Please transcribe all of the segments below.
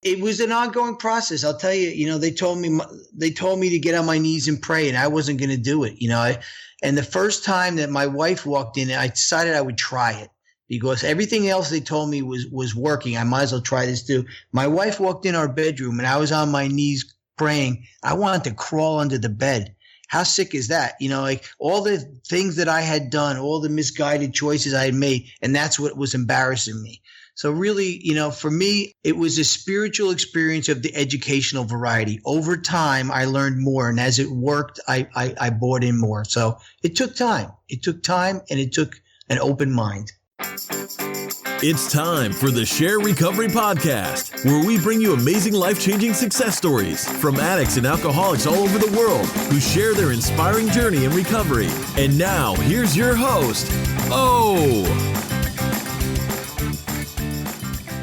It was an ongoing process. I'll tell you, they told me to get on my knees and pray, and I wasn't going to do it. And the first time that my wife walked in, I decided I would try it because everything else they told me was working. I might as well try this too. My wife walked in our bedroom and I was on my knees praying. I wanted to crawl under the bed. How sick is that? Like all the things that I had done, all the misguided choices I had made, and that's what was embarrassing me. So really, for me, it was a spiritual experience of the educational variety. Over time, I learned more. And as it worked, I bought in more. So it took time. It took time and it took an open mind. It's time for the SHAIR Recovery Podcast, where we bring you amazing life-changing success stories from addicts and alcoholics all over the world who share their inspiring journey in recovery. And now, here's your host,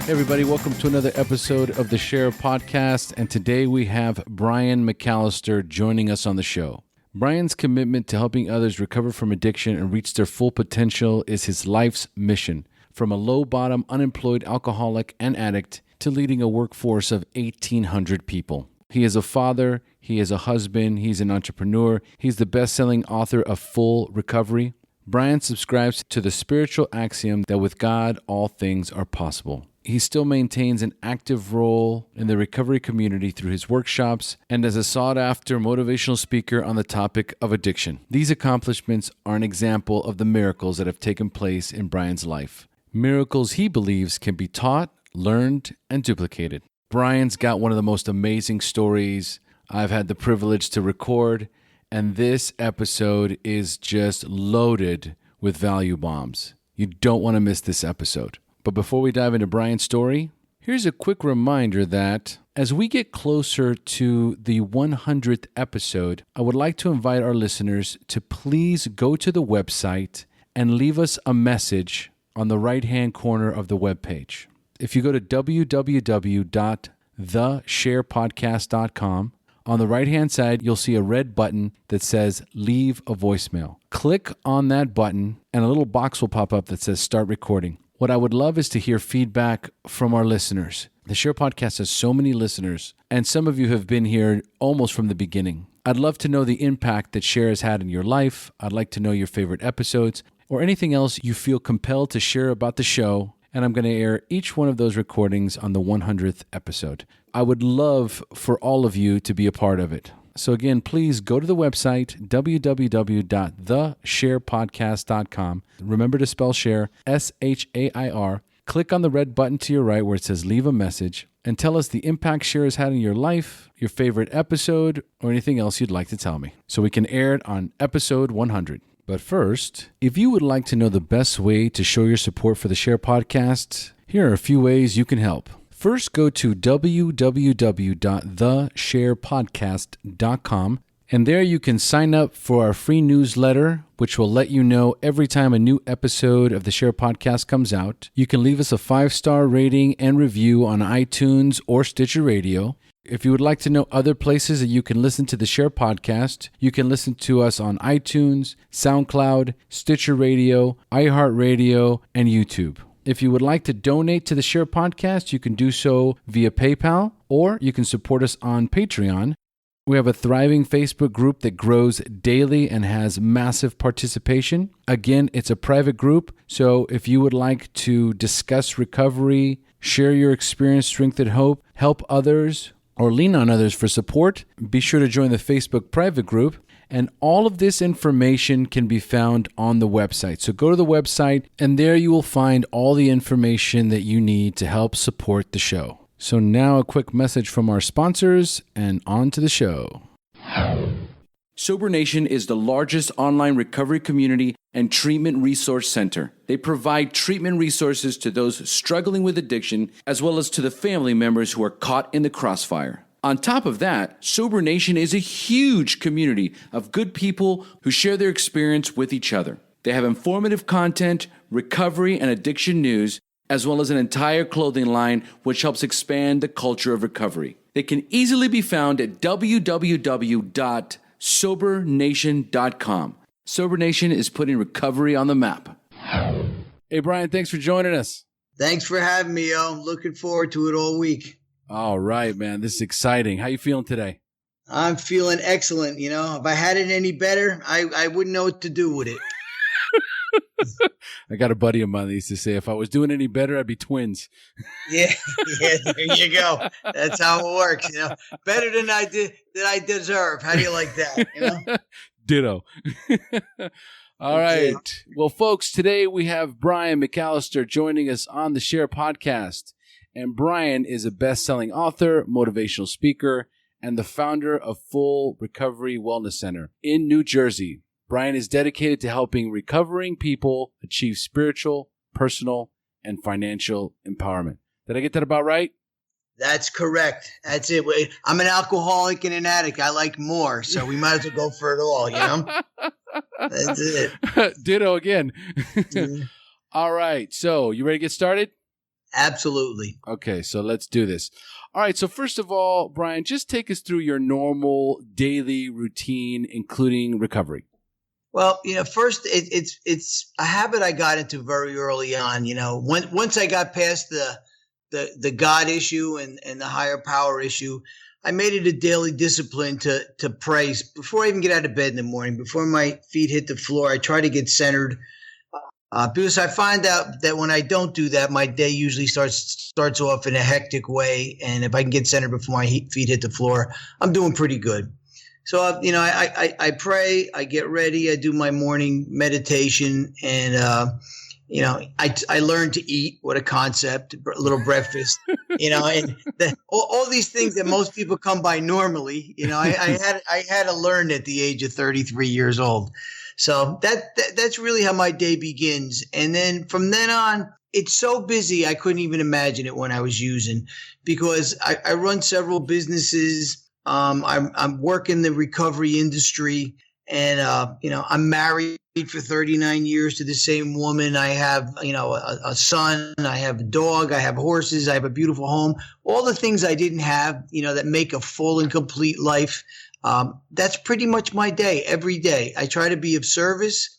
Hey everybody, welcome to another episode of the SHAIR Podcast, and today we have Brian McAlister joining us on the show. Brian's commitment to helping others recover from addiction and reach their full potential is his life's mission. From a low-bottom, unemployed alcoholic and addict to leading a workforce of 1,800 people. He is a father, he is a husband, he's an entrepreneur, he's the best-selling author of Full Recovery. Brian subscribes to the spiritual axiom that with God, all things are possible. He still maintains an active role in the recovery community through his workshops and as a sought-after motivational speaker on the topic of addiction. These accomplishments are an example of the miracles that have taken place in Brian's life. Miracles he believes can be taught, learned, and duplicated. Brian's got one of the most amazing stories I've had the privilege to record, and this episode is just loaded with value bombs. You don't want to miss this episode. But before we dive into Brian's story, here's a quick reminder that as we get closer to the 100th episode, I would like to invite our listeners to please go to the website and leave us a message on the right-hand corner of the webpage. If you go to www.theshairpodcast.com, on the right-hand side, you'll see a red button that says Leave a Voicemail. Click on that button, and a little box will pop up that says Start Recording. What I would love is to hear feedback from our listeners. The SHAIR Podcast has so many listeners, and some of you have been here almost from the beginning. I'd love to know the impact that SHAIR has had in your life. I'd like to know your favorite episodes or anything else you feel compelled to share about the show, and I'm going to air each one of those recordings on the 100th episode. I would love for all of you to be a part of it. So again, please go to the website, www.theshairpodcast.com. Remember to spell SHAIR, SHAIR. Click on the red button to your right where it says Leave a Message, and tell us the impact SHAIR has had in your life, your favorite episode, or anything else you'd like to tell me, so we can air it on episode 100. But first, if you would like to know the best way to show your support for the SHAIR Podcast, here are a few ways you can help. First, go to www.theshairpodcast.com, and there you can sign up for our free newsletter, which will let you know every time a new episode of the SHAIR Podcast comes out. You can leave us a 5-star rating and review on iTunes or Stitcher Radio. If you would like to know other places that you can listen to the SHAIR Podcast, you can listen to us on iTunes, SoundCloud, Stitcher Radio, iHeartRadio, and YouTube. If you would like to donate to the SHAIR Podcast, you can do so via PayPal, or you can support us on Patreon. We have a thriving Facebook group that grows daily and has massive participation. Again, it's a private group, so if you would like to discuss recovery, share your experience, strength, and hope, help others, or lean on others for support, be sure to join the Facebook private group. And all of this information can be found on the website. So go to the website, and there you will find all the information that you need to help support the show. So now a quick message from our sponsors, and on to the show. Sober Nation is the largest online recovery community and treatment resource center. They provide treatment resources to those struggling with addiction, as well as to the family members who are caught in the crossfire. On top of that, Sober Nation is a huge community of good people who share their experience with each other. They have informative content, recovery and addiction news, as well as an entire clothing line which helps expand the culture of recovery. They can easily be found at www.sobernation.com. Sober Nation is putting recovery on the map. Hey, Brian, thanks for joining us. Thanks for having me, yo. Looking forward to it all week. All right, man. This is exciting. How you feeling today? I'm feeling excellent. If I had it any better, I wouldn't know what to do with it. I got a buddy of mine that used to say, if I was doing any better, I'd be twins. Yeah, there you go. That's how it works. Better than I deserve. How do you like that? Ditto. All right. Well, folks, today we have Brian McAlister joining us on the SHAIR Podcast. And Brian is a best-selling author, motivational speaker, and the founder of Full Recovery Wellness Center in New Jersey. Brian is dedicated to helping recovering people achieve spiritual, personal, and financial empowerment. Did I get that about right? That's correct. That's it. I'm an alcoholic and an addict. I like more, so we might as well go for it all, That's it. Ditto again. All right. So you ready to get started? Absolutely. Okay, so let's do this. All right, so first of all, Brian, just take us through your normal daily routine, including recovery. Well, first it's a habit I got into very early on. Once I got past the God issue and the higher power issue, I made it a daily discipline to pray before I even get out of bed in the morning. Before my feet hit the floor, I try to get centered because I find out that when I don't do that, my day usually starts off in a hectic way. And if I can get centered before my feet hit the floor, I'm doing pretty good. So, I pray, I get ready, I do my morning meditation, and, I learn to eat. What a concept, a little breakfast, and all these things that most people come by normally, I had to learn at the age of 33 years old. So that's really how my day begins. And then from then on, it's so busy, I couldn't even imagine it when I was using, because I run several businesses. I'm working the recovery industry, and I'm married for 39 years to the same woman. I have a son, I have a dog, I have horses, I have a beautiful home. All the things I didn't have, that make a full and complete life. That's pretty much my day. Every day I try to be of service,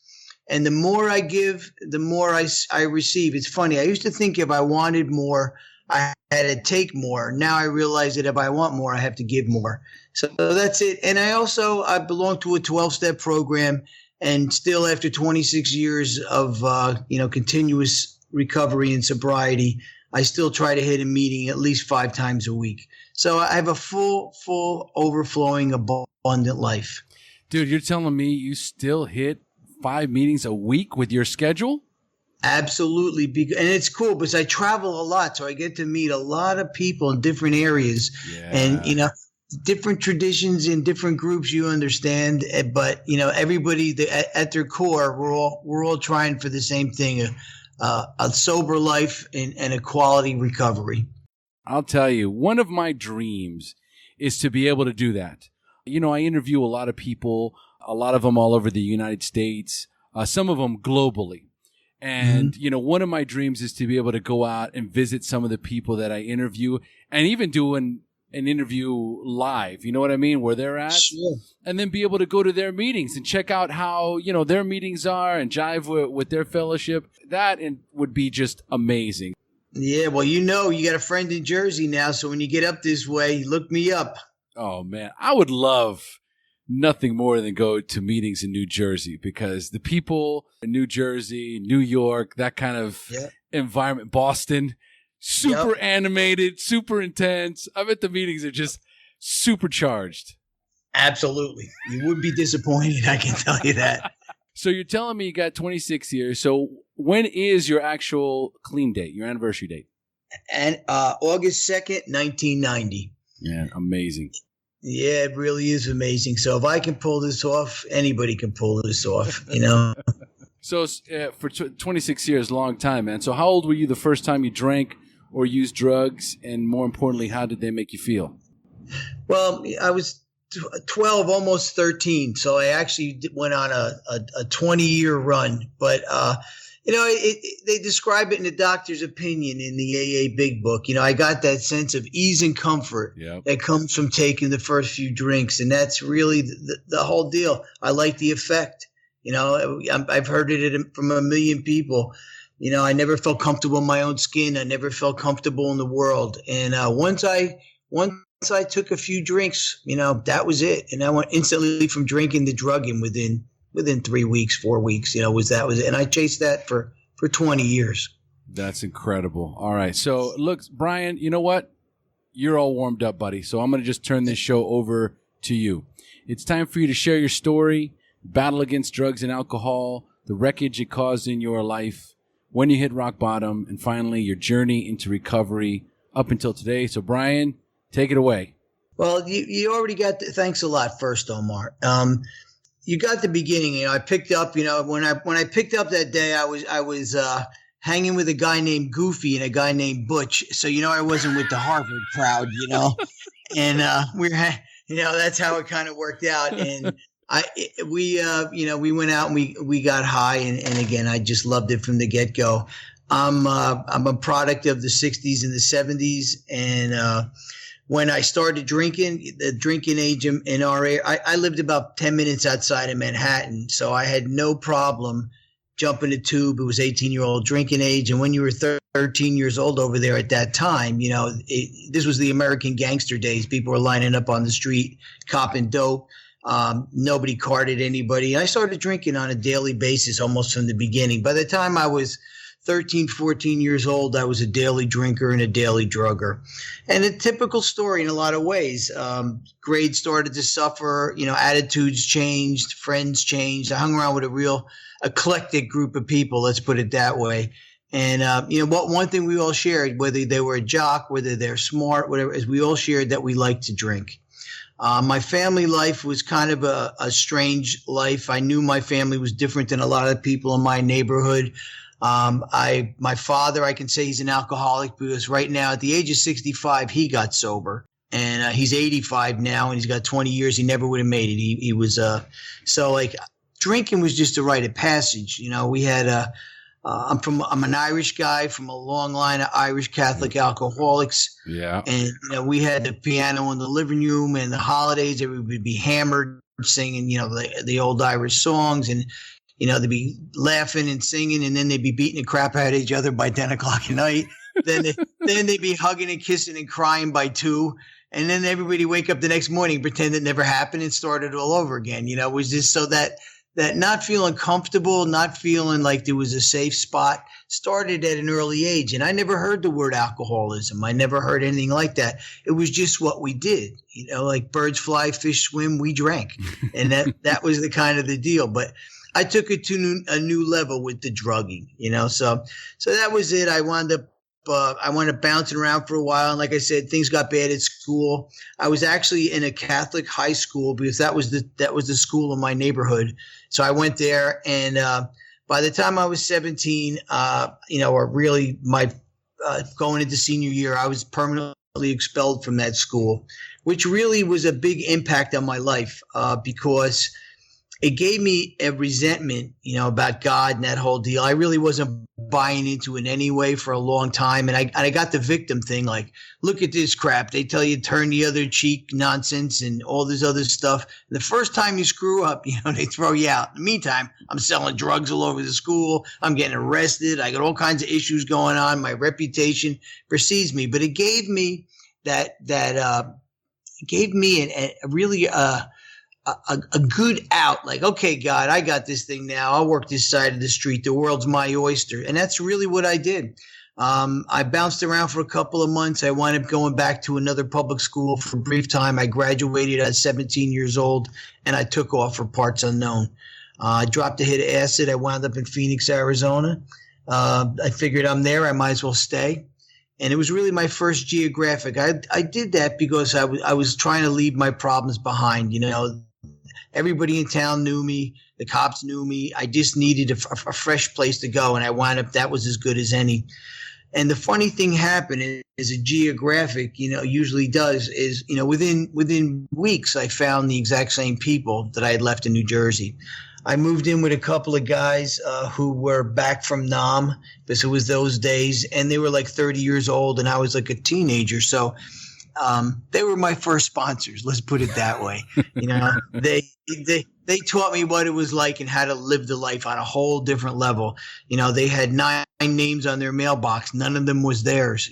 and the more I give, the more I receive. It's funny. I used to think if I wanted more, I had to take more. Now I realize that if I want more, I have to give more. So that's it. And I belong to a 12-step program, and still after 26 years of, continuous recovery and sobriety, I still try to hit a meeting at least 5 times a week. So I have a full overflowing, abundant life. Dude, you're telling me you still hit 5 meetings a week with your schedule? Absolutely. And it's cool because I travel a lot. So I get to meet a lot of people in different areas and, different traditions in different groups, you understand. But, everybody at their core, we're all trying for the same thing, a sober life and a quality recovery. I'll tell you, one of my dreams is to be able to do that. I interview a lot of people, a lot of them all over the United States, some of them globally. And, one of my dreams is to be able to go out and visit some of the people that I interview, and even do an interview live, you know what I mean, where they're at. Sure. And then be able to go to their meetings and check out how, their meetings are and jive with their fellowship. That would be just amazing. Yeah, well, you got a friend in Jersey now, so when you get up this way, look me up. Oh, man, I would love nothing more than go to meetings in New Jersey, because the people in New Jersey, New York, that kind of environment, Boston, super animated, super intense. I bet the meetings are just supercharged. Absolutely. You would be disappointed, I can tell you that. So you're telling me you got 26 years. So when is your actual clean date, your anniversary date? And August 2nd, 1990. Yeah, amazing. Yeah, it really is amazing. So if I can pull this off, anybody can pull this off, So for 26 years, long time, man. So how old were you the first time you drank or used drugs? And more importantly, how did they make you feel? Well, I was 12, almost 13. So I actually went on a 20-year run. But, they describe it in the doctor's opinion in the AA Big Book. I got that sense of ease and comfort that comes from taking the first few drinks. And that's really the whole deal. I like the effect. I've heard it from a million people. I never felt comfortable in my own skin. I never felt comfortable in the world. And once I took a few drinks, that was it. And I went instantly from drinking to drugging within 3 weeks, 4 weeks. Was it. And I chased that for 20 years. That's incredible. All right. So look, Brian, you know what? You're all warmed up, buddy. So I'm going to just turn this show over to you. It's time for you to share your story, battle against drugs and alcohol, the wreckage it caused in your life, when you hit rock bottom, and finally your journey into recovery up until today. So Brian, take it away. Well, you already got thanks a lot first, Omar. You got the beginning. I picked up, when I picked up that day, I was hanging with a guy named Goofy and a guy named Butch. So, I wasn't with the Harvard crowd, and that's how it kind of worked out. And we went out and we got high. And again, I just loved it from the get go. I'm a product of the 60s and the 70s. And, when I started drinking, the drinking age in our area, I lived about 10 minutes outside of Manhattan. So I had no problem jumping a tube. It was 18-year-old drinking age. And when you were 13 years old over there at that time, this was the American gangster days. People were lining up on the street, copping dope. Nobody carded anybody. I started drinking on a daily basis almost from the beginning. By the time I was 13, 14 years old, I was a daily drinker and a daily drugger. And a typical story in a lot of ways. Grades started to suffer, attitudes changed, friends changed. I hung around with a real eclectic group of people, let's put it that way. And, one thing we all shared, whether they were a jock, whether they're smart, whatever, is we all shared that we liked to drink. My family life was kind of a strange life. I knew my family was different than a lot of people in my neighborhood. My father, I can say he's an alcoholic because right now at the age of 65, he got sober, and he's 85 now and he's got 20 years. He never would have made it. He was, drinking was just a rite of passage. We had, I'm an Irish guy from a long line of Irish Catholic alcoholics. Yeah. And, we had the piano in the living room, and the holidays, everybody would be hammered singing, the old Irish songs, and, they'd be laughing and singing, and then they'd be beating the crap out of each other by 10 o'clock at night. then they'd be hugging and kissing and crying by 2. And then everybody wake up the next morning, pretend it never happened, and start it all over again. It was just so that not feeling comfortable, not feeling like there was a safe spot started at an early age. And I never heard the word alcoholism. I never heard anything like that. It was just what we did, like birds fly, fish swim, we drank. And that was the kind of the deal. But I took it to a new level with the drugging, so that was it. I wound up bouncing around for a while. And like I said, things got bad at school. I was actually in a Catholic high school because that was the school in my neighborhood. So I went there, and by the time I was 17, or really going into senior year, I was permanently expelled from that school, which really was a big impact on my life because it gave me a resentment, about God and that whole deal. I really wasn't buying into it in any way for a long time. And I got the victim thing, like, look at this crap. They tell you turn the other cheek nonsense and all this other stuff. And the first time you screw up, they throw you out. In the meantime, I'm selling drugs all over the school. I'm getting arrested. I got all kinds of issues going on. My reputation precedes me. But it gave me a good out, like, okay, God, I got this thing now. I'll work this side of the street. The world's my oyster. And that's really what I did. I bounced around for a couple of months. I wound up going back to another public school for a brief time. I graduated at 17 years old, and I took off for parts unknown. I dropped a hit of acid. I wound up in Phoenix, Arizona. I figured I'm there. I might as well stay. And it was really my first geographic. I did that because I was trying to leave my problems behind. Everybody in town knew me. The cops knew me. I just needed a fresh place to go. And I wound up, that was as good as any. And the funny thing happened is a geographic, usually does is, within weeks, I found the exact same people that I had left in New Jersey. I moved in with a couple of guys who were back from Nam, because it was those days, and they were like 30 years old, and I was like a teenager. So they were my first sponsors. Let's put it that way. they taught me what it was like and how to live the life on a whole different level. They had 9 names on their mailbox. None of them was theirs.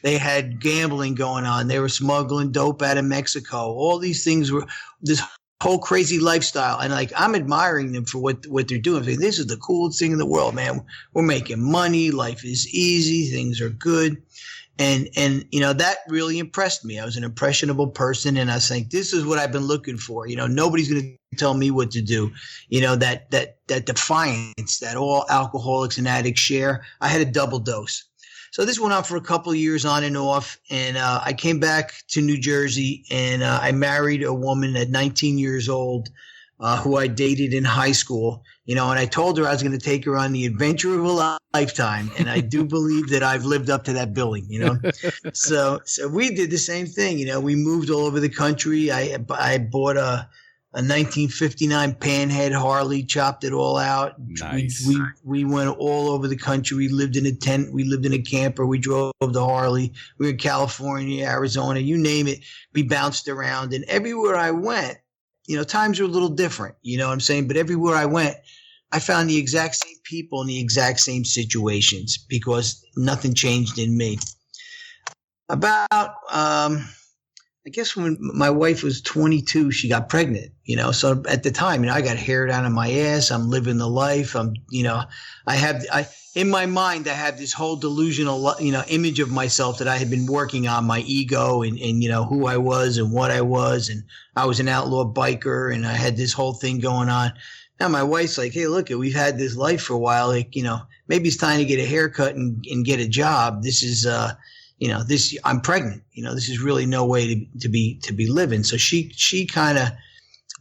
They had gambling going on. They were smuggling dope out of Mexico. All these things were this whole crazy lifestyle. And I'm admiring them for what they're doing. I'm saying, this is the coolest thing in the world, man. We're making money. Life is easy. Things are good. And that really impressed me. I was an impressionable person, and I was like, this is what I've been looking for. Nobody's going to tell me what to do. That defiance that all alcoholics and addicts share. I had a double dose. So this went on for a couple of years on and off, and I came back to New Jersey, and I married a woman at 19 years old who I dated in high school. And I told her I was going to take her on the adventure of a lifetime. And I do believe that I've lived up to that billing, So we did the same thing. We moved all over the country. I bought a 1959 Panhead Harley, chopped it all out. Nice. We went all over the country. We lived in a tent. We lived in a camper. We drove the Harley. We were in California, Arizona, you name it. We bounced around. And everywhere I went, times are a little different, what I'm saying? But everywhere I went, I found the exact same people in the exact same situations because nothing changed in me. About, I guess when my wife was 22, she got pregnant, so at the time, I got hair down in my ass. I'm living the life. In my mind, I have this whole delusional, image of myself that I had been working on, my ego and who I was and what I was. And I was an outlaw biker, and I had this whole thing going on. Now my wife's like, hey, look, we've had this life for a while. Maybe it's time to get a haircut and get a job. This is, I'm pregnant. This is really no way to be living. So she kind of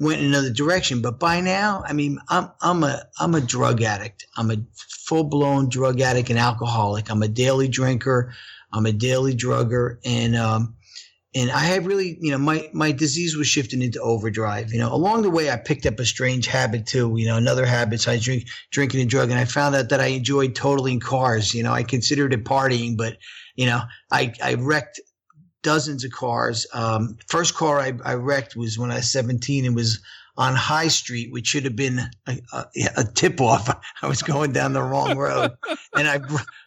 went in another direction. But by now, I'm a drug addict. I'm a full-blown drug addict and alcoholic. I'm a daily drinker. I'm a daily drugger. And I had really, my disease was shifting into overdrive. Along the way, I picked up a strange habit too. Another habit. So I was drinking and drug, and I found out that I enjoyed totaling cars. I considered it partying, but I wrecked dozens of cars. First car I wrecked was when I was 17. It was on High Street, which should have been a tip-off. I was going down the wrong road, and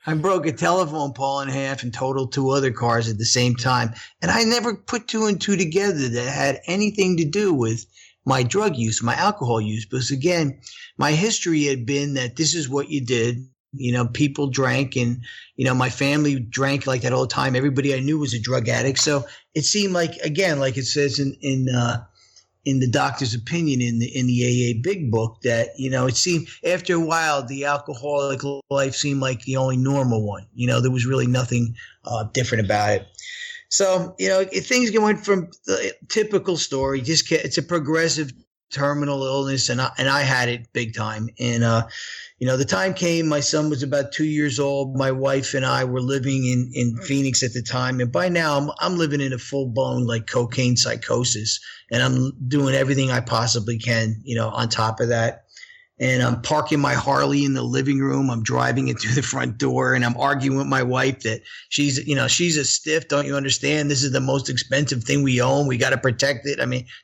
I broke a telephone pole in half and totaled 2 other cars at the same time. And I never put 2 and 2 together that had anything to do with my drug use, my alcohol use. Because again, my history had been that this is what you did. People drank, and, my family drank like that all the time. Everybody I knew was a drug addict. So it seemed like, again, like it says in the doctor's opinion in the AA Big Book, that, it seemed after a while, the alcoholic life seemed like the only normal one. There was really nothing different about it. So, things went from the typical story. It's a progressive terminal illness, and I had it big time. And, the time came, my son was about 2 years old. My wife and I were living in Phoenix at the time. And by now I'm living in a full blown cocaine psychosis, and I'm doing everything I possibly can, on top of that. And I'm parking my Harley in the living room. I'm driving it through the front door, and I'm arguing with my wife that she's a stiff. Don't you understand? This is the most expensive thing we own. We got to protect it.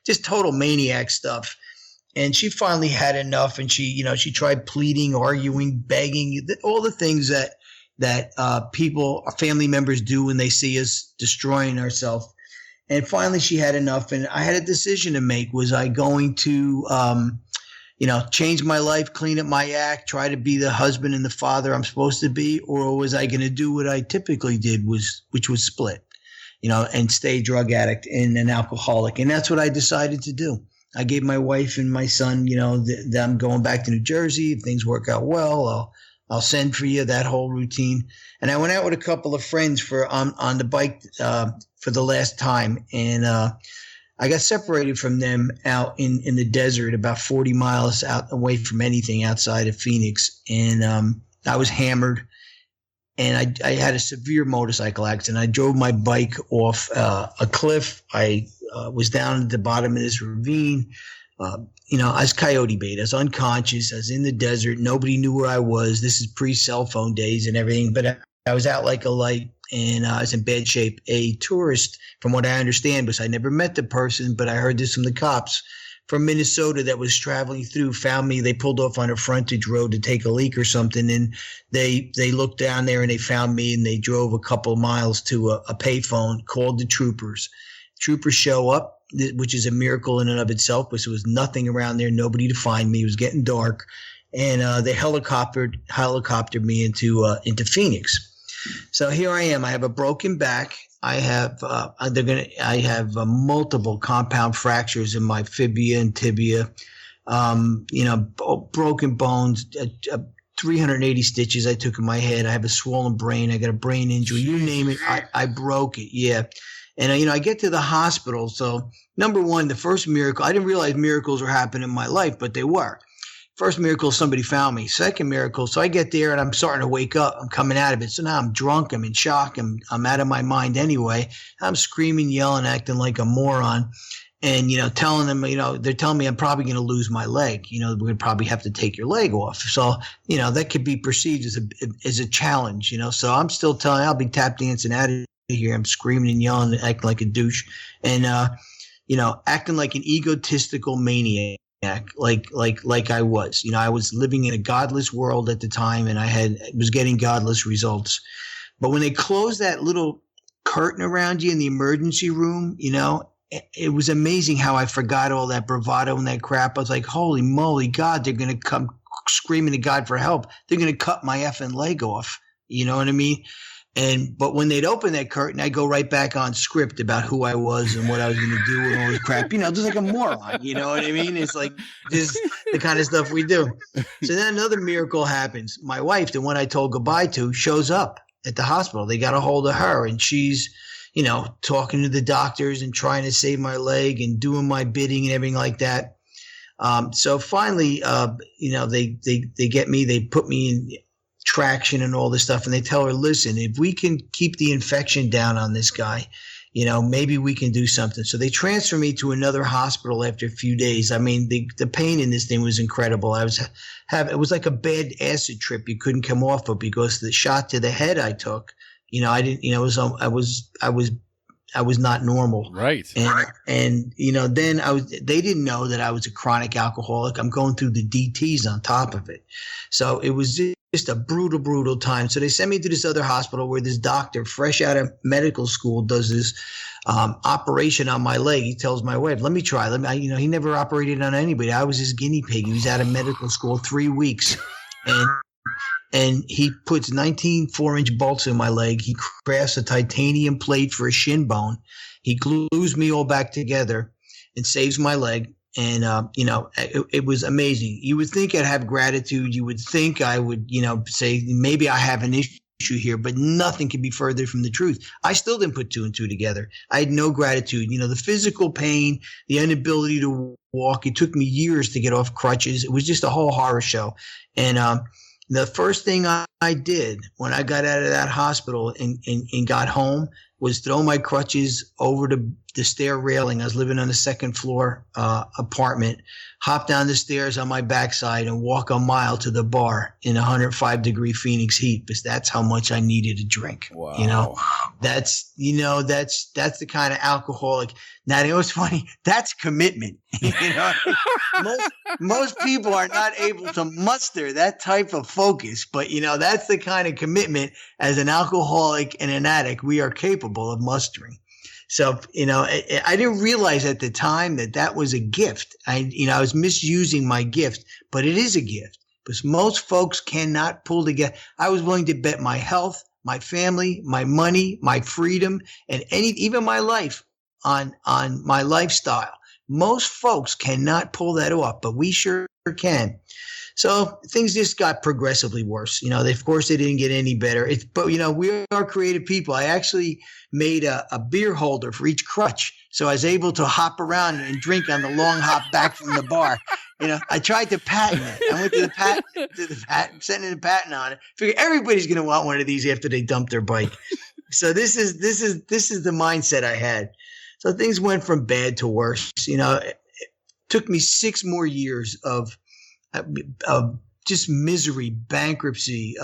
Just total maniac stuff. And she finally had enough, and she tried pleading, arguing, begging, all the things that people, family members do when they see us destroying ourselves. And finally she had enough, and I had a decision to make. Was I going to, change my life, clean up my act, try to be the husband and the father I'm supposed to be, or was I going to do what I typically did, which was split, and stay a drug addict and an alcoholic? And that's what I decided to do. I gave my wife and my son, that I'm going back to New Jersey. If things work out well, I'll send for you, that whole routine. And I went out with a couple of friends on the bike for the last time. And I got separated from them out in the desert, about 40 miles out away from anything outside of Phoenix. And I was hammered, and I had a severe motorcycle accident. I drove my bike off a cliff. I was down at the bottom of this ravine. I was coyote bait. I was unconscious. I was in the desert. Nobody knew where I was. This is pre-cell phone days and everything. But I was out like a light, and I was in bad shape. A tourist, from what I understand, because I never met the person, but I heard this from the cops, from Minnesota that was traveling through found me. They pulled off on a frontage road to take a leak or something, and they looked down there and they found me, and they drove a couple of miles to a payphone, called the troopers. Troopers show up, which is a miracle in and of itself, because there was nothing around there, nobody to find me. It was getting dark, and they helicoptered me into Phoenix. So here I am. I have a broken back. I have multiple compound fractures in my fibula and tibia. Broken bones. 380 stitches I took in my head. I have a swollen brain. I got a brain injury. You name it, I broke it. Yeah. And, I get to the hospital. So, number one, the first miracle, I didn't realize miracles were happening in my life, but they were. First miracle, somebody found me. Second miracle, so I get there and I'm starting to wake up. I'm coming out of it. So now I'm drunk. I'm in shock. I'm out of my mind anyway. I'm screaming, yelling, acting like a moron. And, telling them, they're telling me I'm probably going to lose my leg. We're going to probably have to take your leg off. So, that could be perceived as a challenge, So I'm still telling, I'll be tap dancing out of here. I'm screaming and yelling, acting like a douche, and acting like an egotistical maniac, like I was. I was living in a godless world at the time, and I was getting godless results. But when they closed that little curtain around you in the emergency room, it was amazing how I forgot all that bravado and that crap. I was like, holy moly, God, they're going to come screaming to God for help. They're going to cut my effing leg off. You know what I mean? But when they'd open that curtain, I'd go right back on script about who I was and what I was going to do and all this crap. Just like a moron. You know what I mean? It's like this the kind of stuff we do. So then another miracle happens. My wife, the one I told goodbye to, shows up at the hospital. They got a hold of her, and she's, talking to the doctors and trying to save my leg and doing my bidding and everything like that. So finally, they get me. They put me in traction and all this stuff, and they tell her, listen, if we can keep the infection down on this guy, maybe we can do something. So they transfer me to another hospital after a few days. I mean, the pain in this thing was incredible. It was like a bad acid trip you couldn't come off of, because the shot to the head I took, I didn't, I was not normal. Right. And then they didn't know that I was a chronic alcoholic. I'm going through the DTs on top of it. So it was just a brutal, brutal time. So they sent me to this other hospital where this doctor, fresh out of medical school, does this operation on my leg. He tells my wife, let me try. He never operated on anybody. I was his guinea pig. He was out of medical school 3 weeks. And he puts 19 4-inch bolts in my leg. He crafts a titanium plate for a shin bone. He glues me all back together and saves my leg. And, it was amazing. You would think I'd have gratitude. You would think I would, say maybe I have an issue here, but nothing can be further from the truth. I still didn't put 2 and 2 together. I had no gratitude. The physical pain, the inability to walk. It took me years to get off crutches. It was just a whole horror show. And, the first thing I did when I got out of that hospital and got home was throw my crutches over the stair railing. I was living on a second floor apartment, hop down the stairs on my backside and walk a mile to the bar in 105-degree Phoenix heat, because that's how much I needed a drink. Wow. That's the kind of alcoholic. Now, it was funny. That's commitment. Most people are not able to muster that type of focus, but that's the kind of commitment as an alcoholic and an addict we are capable of mustering. So, I didn't realize at the time that was a gift. I was misusing my gift, but it is a gift, because most folks cannot pull together. I was willing to bet my health, my family, my money, my freedom, and even my life on my lifestyle. Most folks cannot pull that off, but we sure can. So things just got progressively worse. Of course, they didn't get any better. But we are creative people. I actually made a beer holder for each crutch, so I was able to hop around and drink on the long hop back from the bar. I tried to patent it. I went to the patent, sending a patent on it. Figure everybody's going to want one of these after they dump their bike. So this is the mindset I had. So things went from bad to worse. It took me 6 more years of just misery, bankruptcy,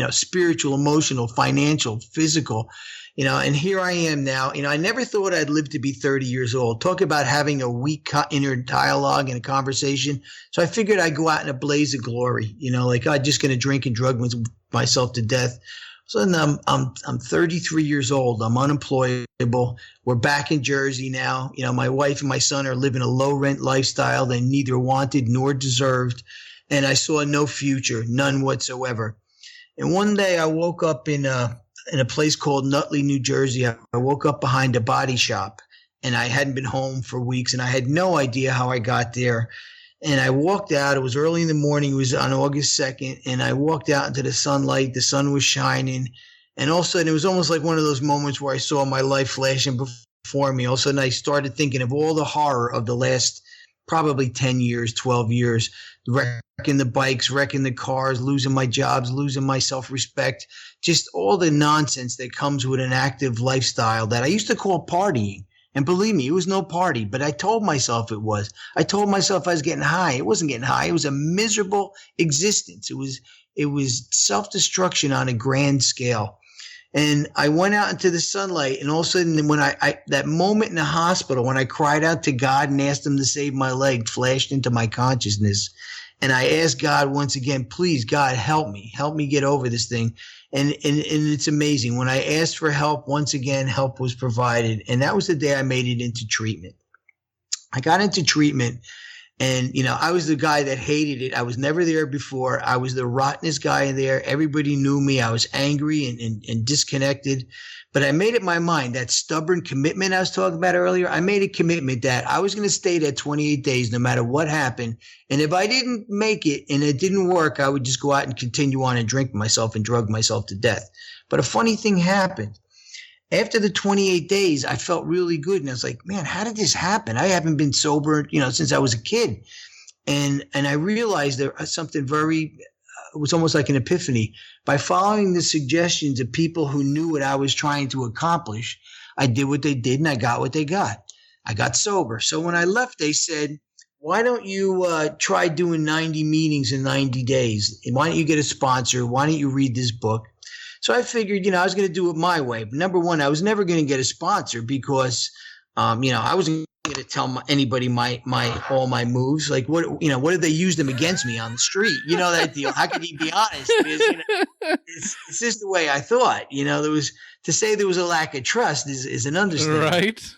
spiritual, emotional, financial, physical, and here I am now. I never thought I'd live to be 30 years old. Talk about having a weak inner dialogue and a conversation. So I figured I'd go out in a blaze of glory, I'm just going to drink and drug myself to death. So then I'm 33 years old. I'm unemployable. We're back in Jersey now. My wife and my son are living a low rent lifestyle they neither wanted nor deserved. And I saw no future, none whatsoever. And one day I woke up in a place called Nutley, New Jersey. I woke up behind a body shop, and I hadn't been home for weeks, and I had no idea how I got there. And I walked out. It was early in the morning. It was on August 2nd. And I walked out into the sunlight. The sun was shining. And all of a sudden, it was almost like one of those moments where I saw my life flashing before me. All of a sudden, I started thinking of all the horror of the last probably 10 years, 12 years, wrecking the bikes, wrecking the cars, losing my jobs, losing my self-respect, just all the nonsense that comes with an active lifestyle that I used to call partying. And believe me, it was no party, but I told myself it was. I told myself I was getting high. It wasn't getting high. It was a miserable existence. It was self-destruction on a grand scale. And I went out into the sunlight, and all of a sudden, when I that moment in the hospital, when I cried out to God and asked him to save my leg, flashed into my consciousness. And I asked God once again, please, God, help me get over this thing. And it's amazing. When I asked for help, once again, help was provided. And that was the day I made it into treatment. I got into treatment, and, I was the guy that hated it. I was never there before. I was the rottenest guy in there. Everybody knew me. I was angry and disconnected. But I made it my mind, that stubborn commitment I was talking about earlier. I made a commitment that I was going to stay there 28 days no matter what happened. And if I didn't make it and it didn't work, I would just go out and continue on and drink myself and drug myself to death. But a funny thing happened. After the 28 days, I felt really good. And I was like, man, how did this happen? I haven't been sober, since I was a kid. And I realized there was something it was almost like an epiphany. By following the suggestions of people who knew what I was trying to accomplish, I did what they did and I got what they got. I got sober. So when I left, they said, why don't you try doing 90 meetings in 90 days? Why don't you get a sponsor? Why don't you read this book? So I figured, I was going to do it my way. But number one, I was never going to get a sponsor because, I wasn't going to tell anybody all my moves. Like what if they use them against me on the street? That deal. How could he be honest? Because, it's just the way I thought. To say there was a lack of trust is an understatement. Right.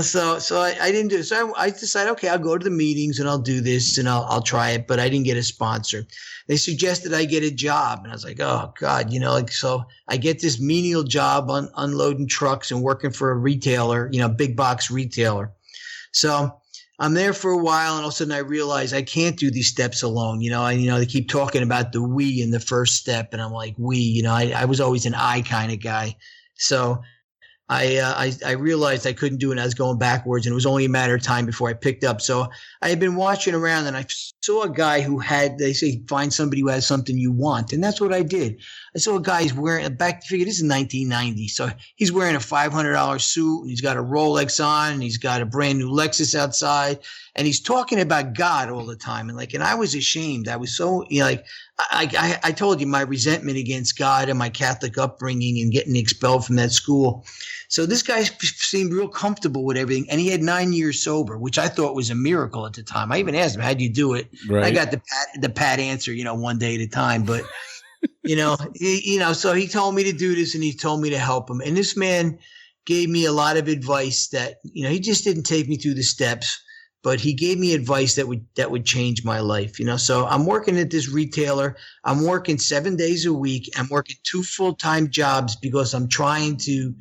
So I didn't do it. So I decided, okay, I'll go to the meetings and I'll do this and I'll try it, but I didn't get a sponsor. They suggested I get a job. And I was like, oh God, so I get this menial job unloading trucks and working for a retailer, big box retailer. So I'm there for a while, and all of a sudden I realize I can't do these steps alone. They keep talking about the we in the first step, and I'm like, we, I was always an I kind of guy. So I realized I couldn't do it, and I was going backwards, and it was only a matter of time before I picked up. So I had been watching around, and I saw a guy who they say, find somebody who has something you want. And that's what I did. I saw a guy who's wearing figure this is 1990. So he's wearing a $500 suit, and he's got a Rolex on, and he's got a brand new Lexus outside, and he's talking about God all the time. And I was ashamed. I was so, I told you my resentment against God and my Catholic upbringing and getting expelled from that school. So this guy seemed real comfortable with everything, and he had 9 years sober, which I thought was a miracle at the time. I even asked him, how'd you do it? Right. I got the pat answer, one day at a time. But, so he told me to do this, and he told me to help him. And this man gave me a lot of advice that, he just didn't take me through the steps, but he gave me advice that would change my life. So I'm working at this retailer. I'm working 7 days a week. I'm working 2 full-time jobs because I'm trying to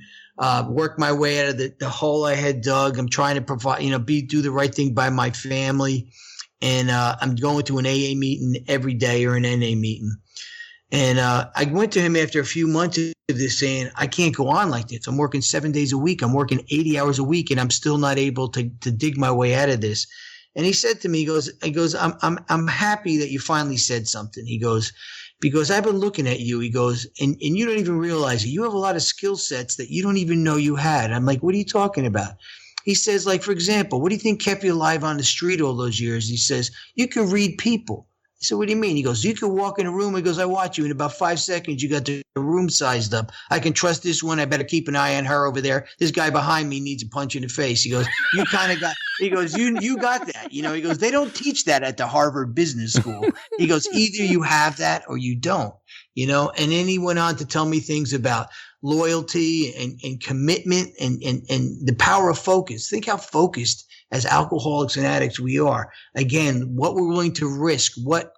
work my way out of the hole I had dug. I'm trying to provide, do the right thing by my family. And I'm going to an AA meeting every day or an NA meeting. And I went to him after a few months of this saying, I can't go on like this. I'm working 7 days a week. I'm working 80 hours a week, and I'm still not able to dig my way out of this. And he said to me, he goes, I'm happy that you finally said something. He goes, because I've been looking at you, he goes, and you don't even realize it. You have a lot of skill sets that you don't even know you had. I'm like, what are you talking about? He says, like, for example, what do you think kept you alive on the street all those years? He says, you can read people. I said, what do you mean? He goes, you can walk in a room. He goes, I watch you. In about 5 seconds, you got the room sized up. I can trust this one. I better keep an eye on her over there. This guy behind me needs a punch in the face. He goes, you kind of got, he goes, you got that. He goes, they don't teach that at the Harvard Business School. He goes, either you have that or you don't, and then he went on to tell me things about loyalty and commitment and the power of focus. Think how focused as alcoholics and addicts we are. Again, what we're willing to risk, what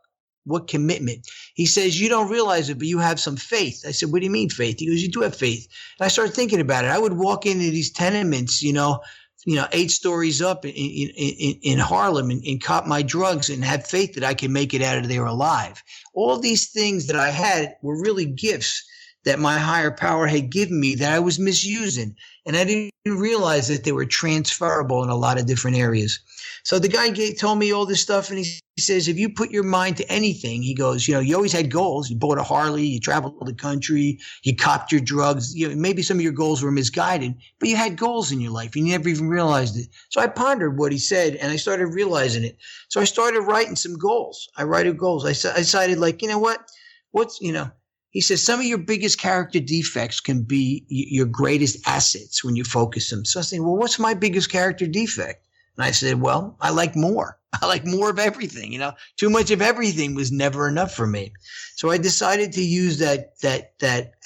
commitment. He says, you don't realize it, but you have some faith. I said, what do you mean faith? He goes, you do have faith. And I started thinking about it. I would walk into these tenements, 8 stories up in Harlem and cop my drugs and have faith that I can make it out of there alive. All these things that I had were really gifts that my higher power had given me that I was misusing. And I didn't realize that they were transferable in a lot of different areas. So the guy told me all this stuff, and he says, if you put your mind to anything, he goes, you always had goals. You bought a Harley, you traveled the country, you copped your drugs. Maybe some of your goals were misguided, but you had goals in your life and you never even realized it. So I pondered what he said and I started realizing it. So I started writing some goals. I write goals. I decided, he says, some of your biggest character defects can be your greatest assets when you focus them. So I said, well, what's my biggest character defect? And I said, well, I like more. I like more of everything. Too much of everything was never enough for me. So I decided to use that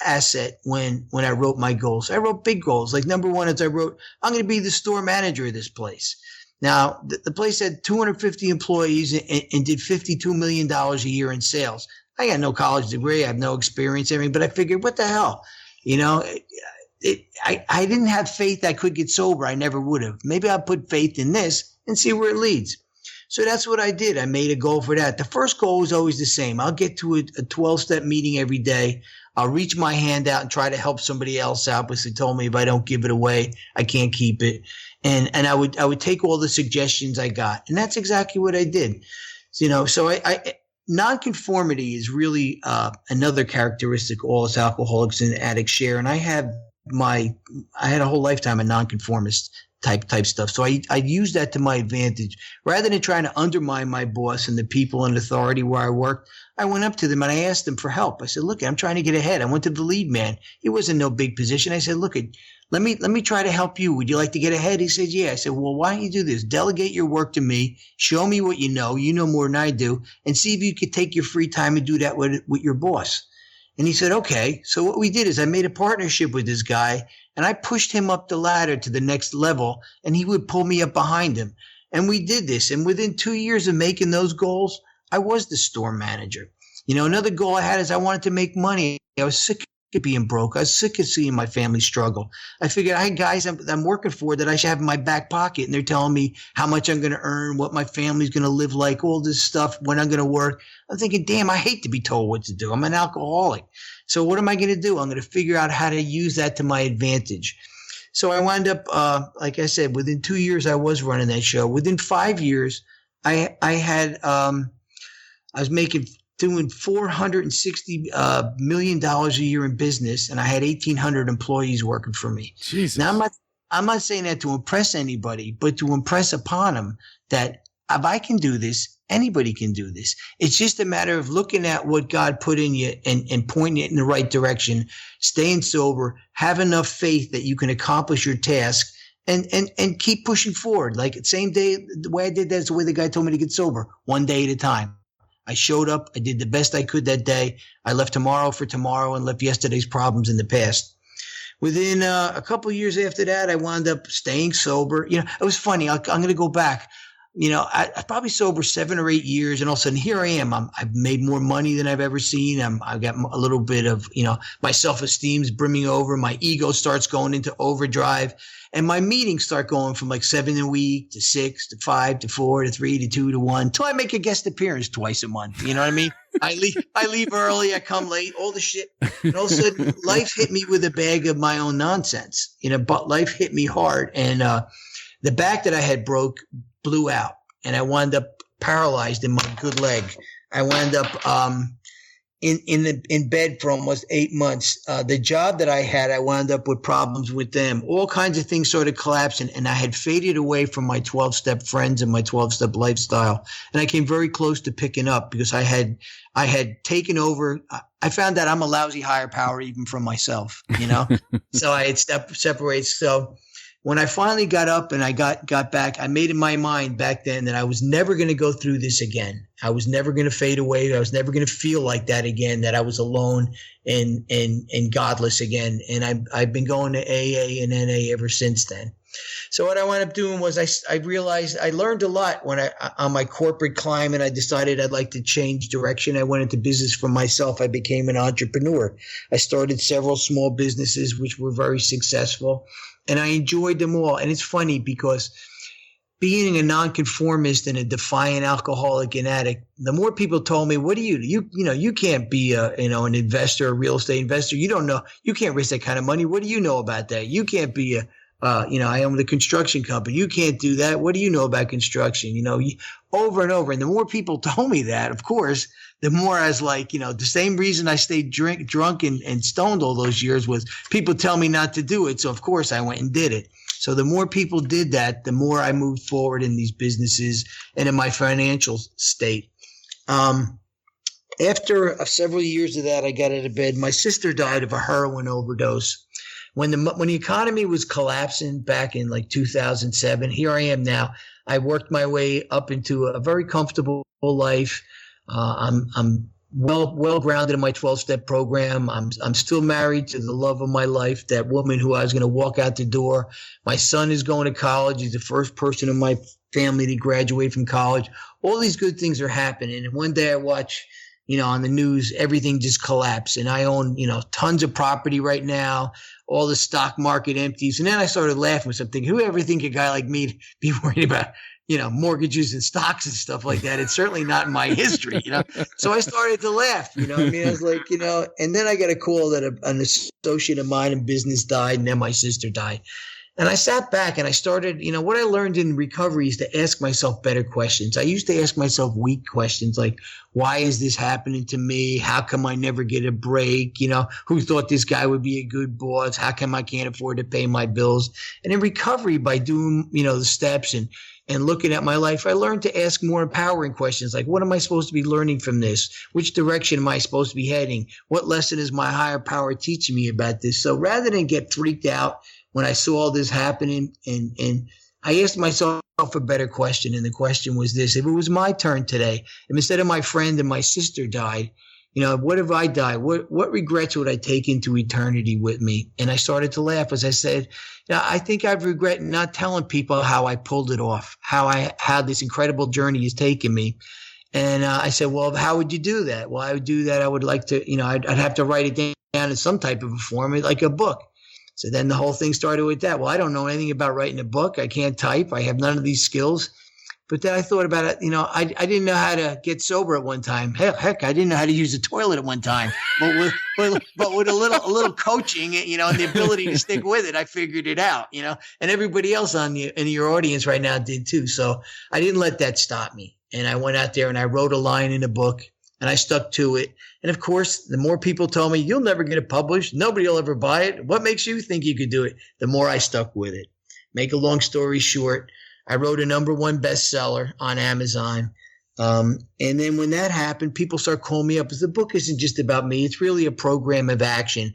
asset when I wrote my goals. I wrote big goals. Like number one is I wrote, I'm going to be the store manager of this place. Now, the place had 250 employees and did $52 million a year in sales. I got no college degree. I have no experience, everything, but I figured, what the hell? I didn't have faith I could get sober. I never would have. Maybe I'll put faith in this and see where it leads. So that's what I did. I made a goal for that. The first goal was always the same. I'll get to a 12-step meeting every day. I'll reach my hand out and try to help somebody else out, because they told me if I don't give it away, I can't keep it. And I would take all the suggestions I got. And that's exactly what I did. So nonconformity is really another characteristic all us alcoholics and addicts share. And I had a whole lifetime of nonconformist type stuff. So I use that to my advantage. Rather than trying to undermine my boss and the people in authority where I worked, I went up to them and I asked them for help. I said, look, I'm trying to get ahead. I went to the lead man. He wasn't no big position. I said, look, let me try to help you. Would you like to get ahead? He said, yeah. I said, well, why don't you do this? Delegate your work to me. Show me what you know more than I do, and see if you could take your free time and do that with your boss. And he said, okay. So what we did is I made a partnership with this guy, and I pushed him up the ladder to the next level, and he would pull me up behind him. And we did this. And within 2 years of making those goals, I was the store manager. Another goal I had is I wanted to make money. I was sick of being broke. I was sick of seeing my family struggle. I figured I had guys I'm working for that I should have in my back pocket, and they're telling me how much I'm going to earn, what my family's going to live like, all this stuff, when I'm going to work. I'm thinking, damn, I hate to be told what to do. I'm an alcoholic. So what am I going to do? I'm going to figure out how to use that to my advantage. So I wound up, like I said, within 2 years, I was running that show. Within 5 years, I was doing $460 million a year in business, and I had 1,800 employees working for me. Jesus. Now, I'm not saying that to impress anybody, but to impress upon them that if I can do this, anybody can do this. It's just a matter of looking at what God put in you and pointing it in the right direction, staying sober, have enough faith that you can accomplish your task, and keep pushing forward. Like the same day, the way I did that is the way the guy told me to get sober, one day at a time. I showed up. I did the best I could that day. I left tomorrow for tomorrow and left yesterday's problems in the past. Within a couple of years after that, I wound up staying sober. It was funny. I'm going to go back. I probably sober 7 or 8 years, and all of a sudden here I am. I've made more money than I've ever seen. I've got a little bit of, my self-esteem's brimming over. My ego starts going into overdrive, and my meetings start going from like 7 a week to 6 to 5 to 4 to 3 to 2 to 1 until I make a guest appearance twice a month. You know what I mean? I leave early. I come late, all the shit. And all of a sudden life hit me with a bag of my own nonsense, but life hit me hard. And, the back that I had blew out, and I wound up paralyzed in my good leg. I wound up in bed for almost 8 months. The job that I had, I wound up with problems with them. All kinds of things sort of collapsed, and I had faded away from my 12-step friends and my 12-step lifestyle. And I came very close to picking up because I had taken over. I found that I'm a lousy higher power even from myself, So I had separated. So when I finally got up and I got back, I made in my mind back then that I was never going to go through this again. I was never going to fade away. I was never going to feel like that again, that I was alone and godless again. And I've been going to AA and NA ever since then. So what I wound up doing was I realized I learned a lot when on my corporate climb, and I decided I'd like to change direction. I went into business for myself. I became an entrepreneur. I started several small businesses, which were very successful, and I enjoyed them all. And it's funny because being a nonconformist and a defiant alcoholic and addict, the more people told me, "What do you can't be an investor, a real estate investor. You don't know, you can't risk that kind of money. What do you know about that? You can't be I own the construction company. You can't do that. What do you know about construction? Over and over. And the more people told me that, of course, the more I was like, the same reason I stayed drunk and stoned all those years was people tell me not to do it. So of course I went and did it. So the more people did that, the more I moved forward in these businesses and in my financial state. After several years of that, I got out of bed. My sister died of a heroin overdose. When the economy was collapsing back in like 2007, here I am now. I worked my way up into a very comfortable life. I'm well grounded in my 12-step program. I'm still married to the love of my life, that woman who I was going to walk out the door. My son is going to college. He's the first person in my family to graduate from college. All these good things are happening. And one day I watch, on the news, everything just collapsed. And I own, tons of property right now. All the stock market empties. And then I started laughing with something. Who ever think a guy like me to be worried about, mortgages and stocks and stuff like that? It's certainly not in my history, So I started to laugh, I was like, and then I got a call that an associate of mine in business died, and then my sister died. And I sat back and I started, what I learned in recovery is to ask myself better questions. I used to ask myself weak questions like, why is this happening to me? How come I never get a break? Who thought this guy would be a good boss? How come I can't afford to pay my bills? And in recovery, by doing, the steps and looking at my life, I learned to ask more empowering questions like, what am I supposed to be learning from this? Which direction am I supposed to be heading? What lesson is my higher power teaching me about this? So rather than get freaked out when I saw all this happening, and I asked myself a better question, and the question was this: if it was my turn today, if instead of my friend and my sister died, what if I die? What regrets would I take into eternity with me? And I started to laugh as I said, I think I've regret not telling people how I pulled it off, how this incredible journey has taken me. And I said, well, how would you do that? Well, I would do that. I would like to, I'd have to write it down in some type of a form, like a book. So then the whole thing started with that. Well, I don't know anything about writing a book. I can't type. I have none of these skills. But then I thought about it. I didn't know how to get sober at one time. Heck, I didn't know how to use a toilet at one time. But with a little coaching, and the ability to stick with it, I figured it out. And everybody else in your audience right now did too. So I didn't let that stop me. And I went out there and I wrote a line in a book. And I stuck to it. And of course, the more people told me, you'll never get it published. Nobody will ever buy it. What makes you think you could do it? The more I stuck with it. Make a long story short, I wrote a #1 bestseller on Amazon. And then when that happened, people start calling me up because the book isn't just about me. It's really a program of action.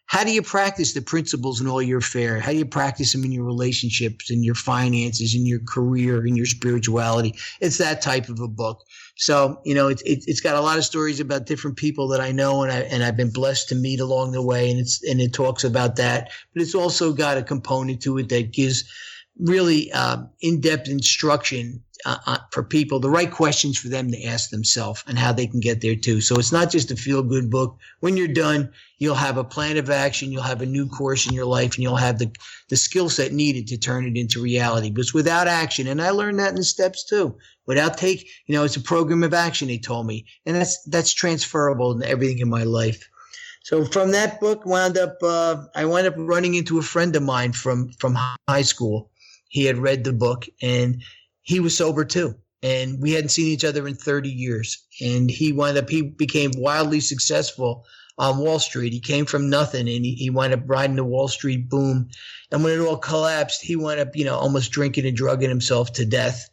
How do you practice the principles in all your affairs? How do you practice them in your relationships, in your finances, in your career, in your spirituality? It's that type of a book. So, it's got a lot of stories about different people that I know and I've been blessed to meet along the way. And it talks about that, but it's also got a component to it that gives really in-depth instruction for people, the right questions for them to ask themselves and how they can get there too. So it's not just a feel-good book. When you're done, you'll have a plan of action. You'll have a new course in your life, and you'll have the skill set needed to turn it into reality. But it's without action. And I learned that in the steps too. Without it's a program of action, they told me. And that's transferable in everything in my life. So from that book, I wound up running into a friend of mine from high school. He had read the book and he was sober too. and we hadn't seen each other in 30 years. And he became wildly successful on Wall Street. He came from nothing, and he wound up riding the Wall Street boom. And when it all collapsed, he wound up, almost drinking and drugging himself to death.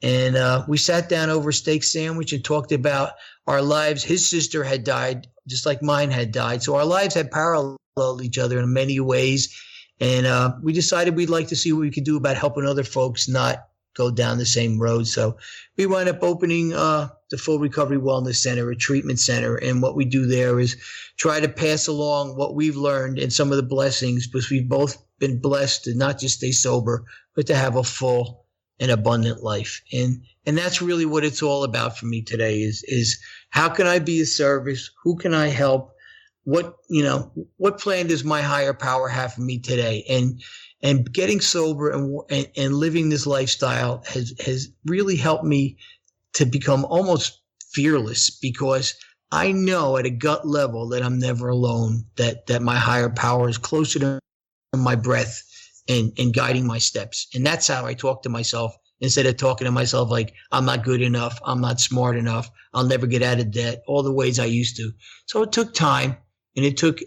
And we sat down over a steak sandwich and talked about our lives. His sister had died, just like mine had died. So our lives had paralleled each other in many ways. And we decided we'd like to see what we could do about helping other folks not go down the same road. So we wound up opening the Full Recovery Wellness Center, a treatment center. And what we do there is try to pass along what we've learned and some of the blessings, because we've both been blessed to not just stay sober, but to have a full and abundant life. And that's really what it's all about for me today is how can I be of service? Who can I help? What plan does my higher power have for me today? And getting sober and living this lifestyle has really helped me to become almost fearless, because I know at a gut level that I'm never alone, that my higher power is closer to my breath and guiding my steps. And that's how I talk to myself, instead of talking to myself like I'm not good enough, I'm not smart enough, I'll never get out of debt, all the ways I used to. So it took time and it took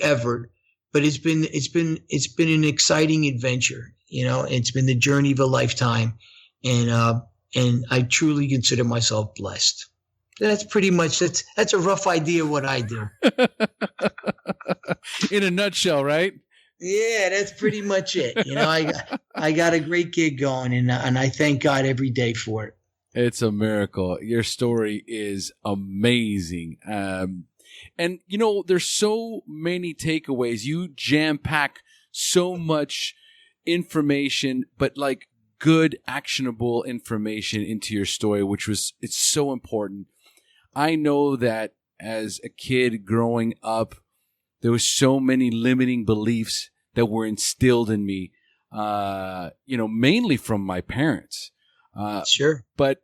effort, but it's been an exciting adventure. It's been the journey of a lifetime, and I truly consider myself blessed. That's pretty much that's a rough idea of what I do. In a nutshell, right? Yeah, that's pretty much it. I got a great gig going, and I thank God every day for it. It's a miracle. Your story is amazing. And there's so many takeaways. You jam pack so much information, but like good, actionable information into your story, it's so important. I know that as a kid growing up, there was so many limiting beliefs that were instilled in me, mainly from my parents. Sure. But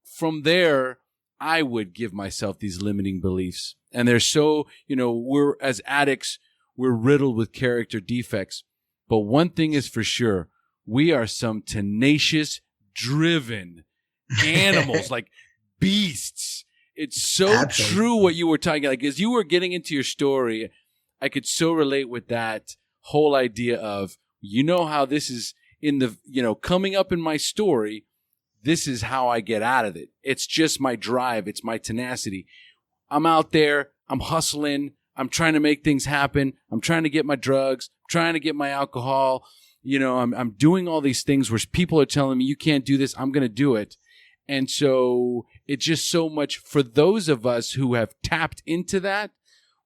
from there, I would give myself these limiting beliefs. And they're so, we're as addicts, we're riddled with character defects. But one thing is for sure, we are some tenacious, driven animals, like beasts. It's so Absolutely. True what you were talking about. Like, as you were getting into your story, I could so relate with that whole idea of, how this is in the, coming up in my story, this is how I get out of it. It's just my drive. It's my tenacity. I'm out there. I'm hustling. I'm trying to make things happen. I'm trying to get my drugs, trying to get my alcohol. I'm doing all these things where people are telling me, you can't do this. I'm going to do it. And so it's just so much for those of us who have tapped into that.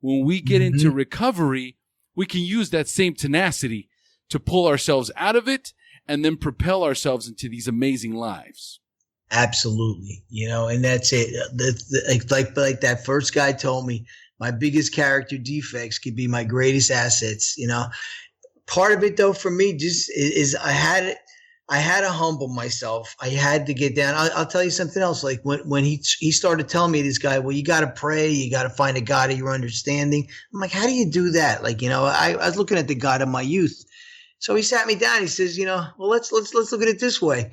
When we get into recovery, we can use that same tenacity to pull ourselves out of it and then propel ourselves into these amazing lives. Absolutely. And that's it. Like that first guy told me, my biggest character defects could be my greatest assets. Part of it though, for me, just is I had to humble myself. I had to get down. I'll tell you something else. Like when he started telling me, this guy, well, you got to pray. You got to find a God of your understanding. I'm like, how do you do that? Like, I was looking at the God of my youth. So he sat me down. He says, well, let's look at it this way.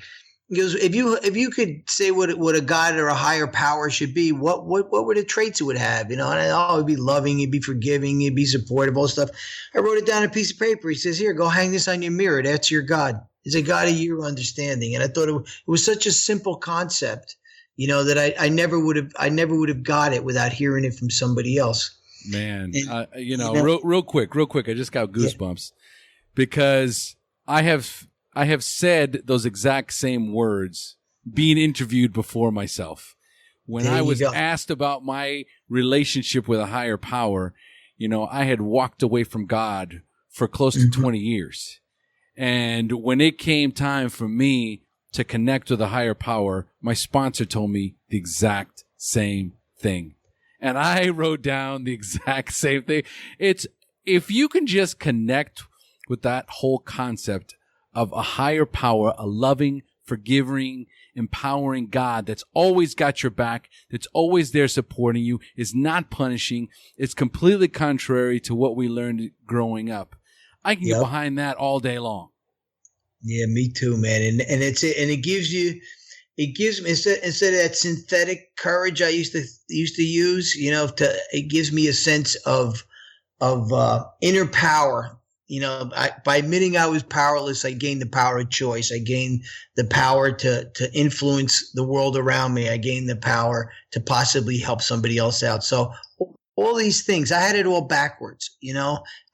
He goes, if you could say what a God or a higher power should be, what were the traits it would have? It'd be loving, it'd be forgiving, it'd be supportive, all stuff. I wrote it down on a piece of paper. He says, here, go hang this on your mirror. That's your God. It's a God of your understanding. And I thought it was such a simple concept, that I never would have got it without hearing it from somebody else. Man, real quick, I just got goosebumps because I have said those exact same words being interviewed before myself. When I was asked about my relationship with a higher power, I had walked away from God for close to 20 years. And when it came time for me to connect with a higher power, my sponsor told me the exact same thing. And I wrote down the exact same thing. It's, if you can just connect with that whole concept of a higher power, a loving, forgiving, empowering God that's always got your back, that's always there supporting you, is not punishing. It's completely contrary to what we learned growing up. I can get behind that all day long. Yeah, me too, man. And it gives you it gives me instead of that synthetic courage I used to use, it gives me a sense of inner power. By admitting I was powerless, I gained the power of choice. I gained the power to influence the world around me. I gained the power to possibly help somebody else out. So all these things, I had it all backwards.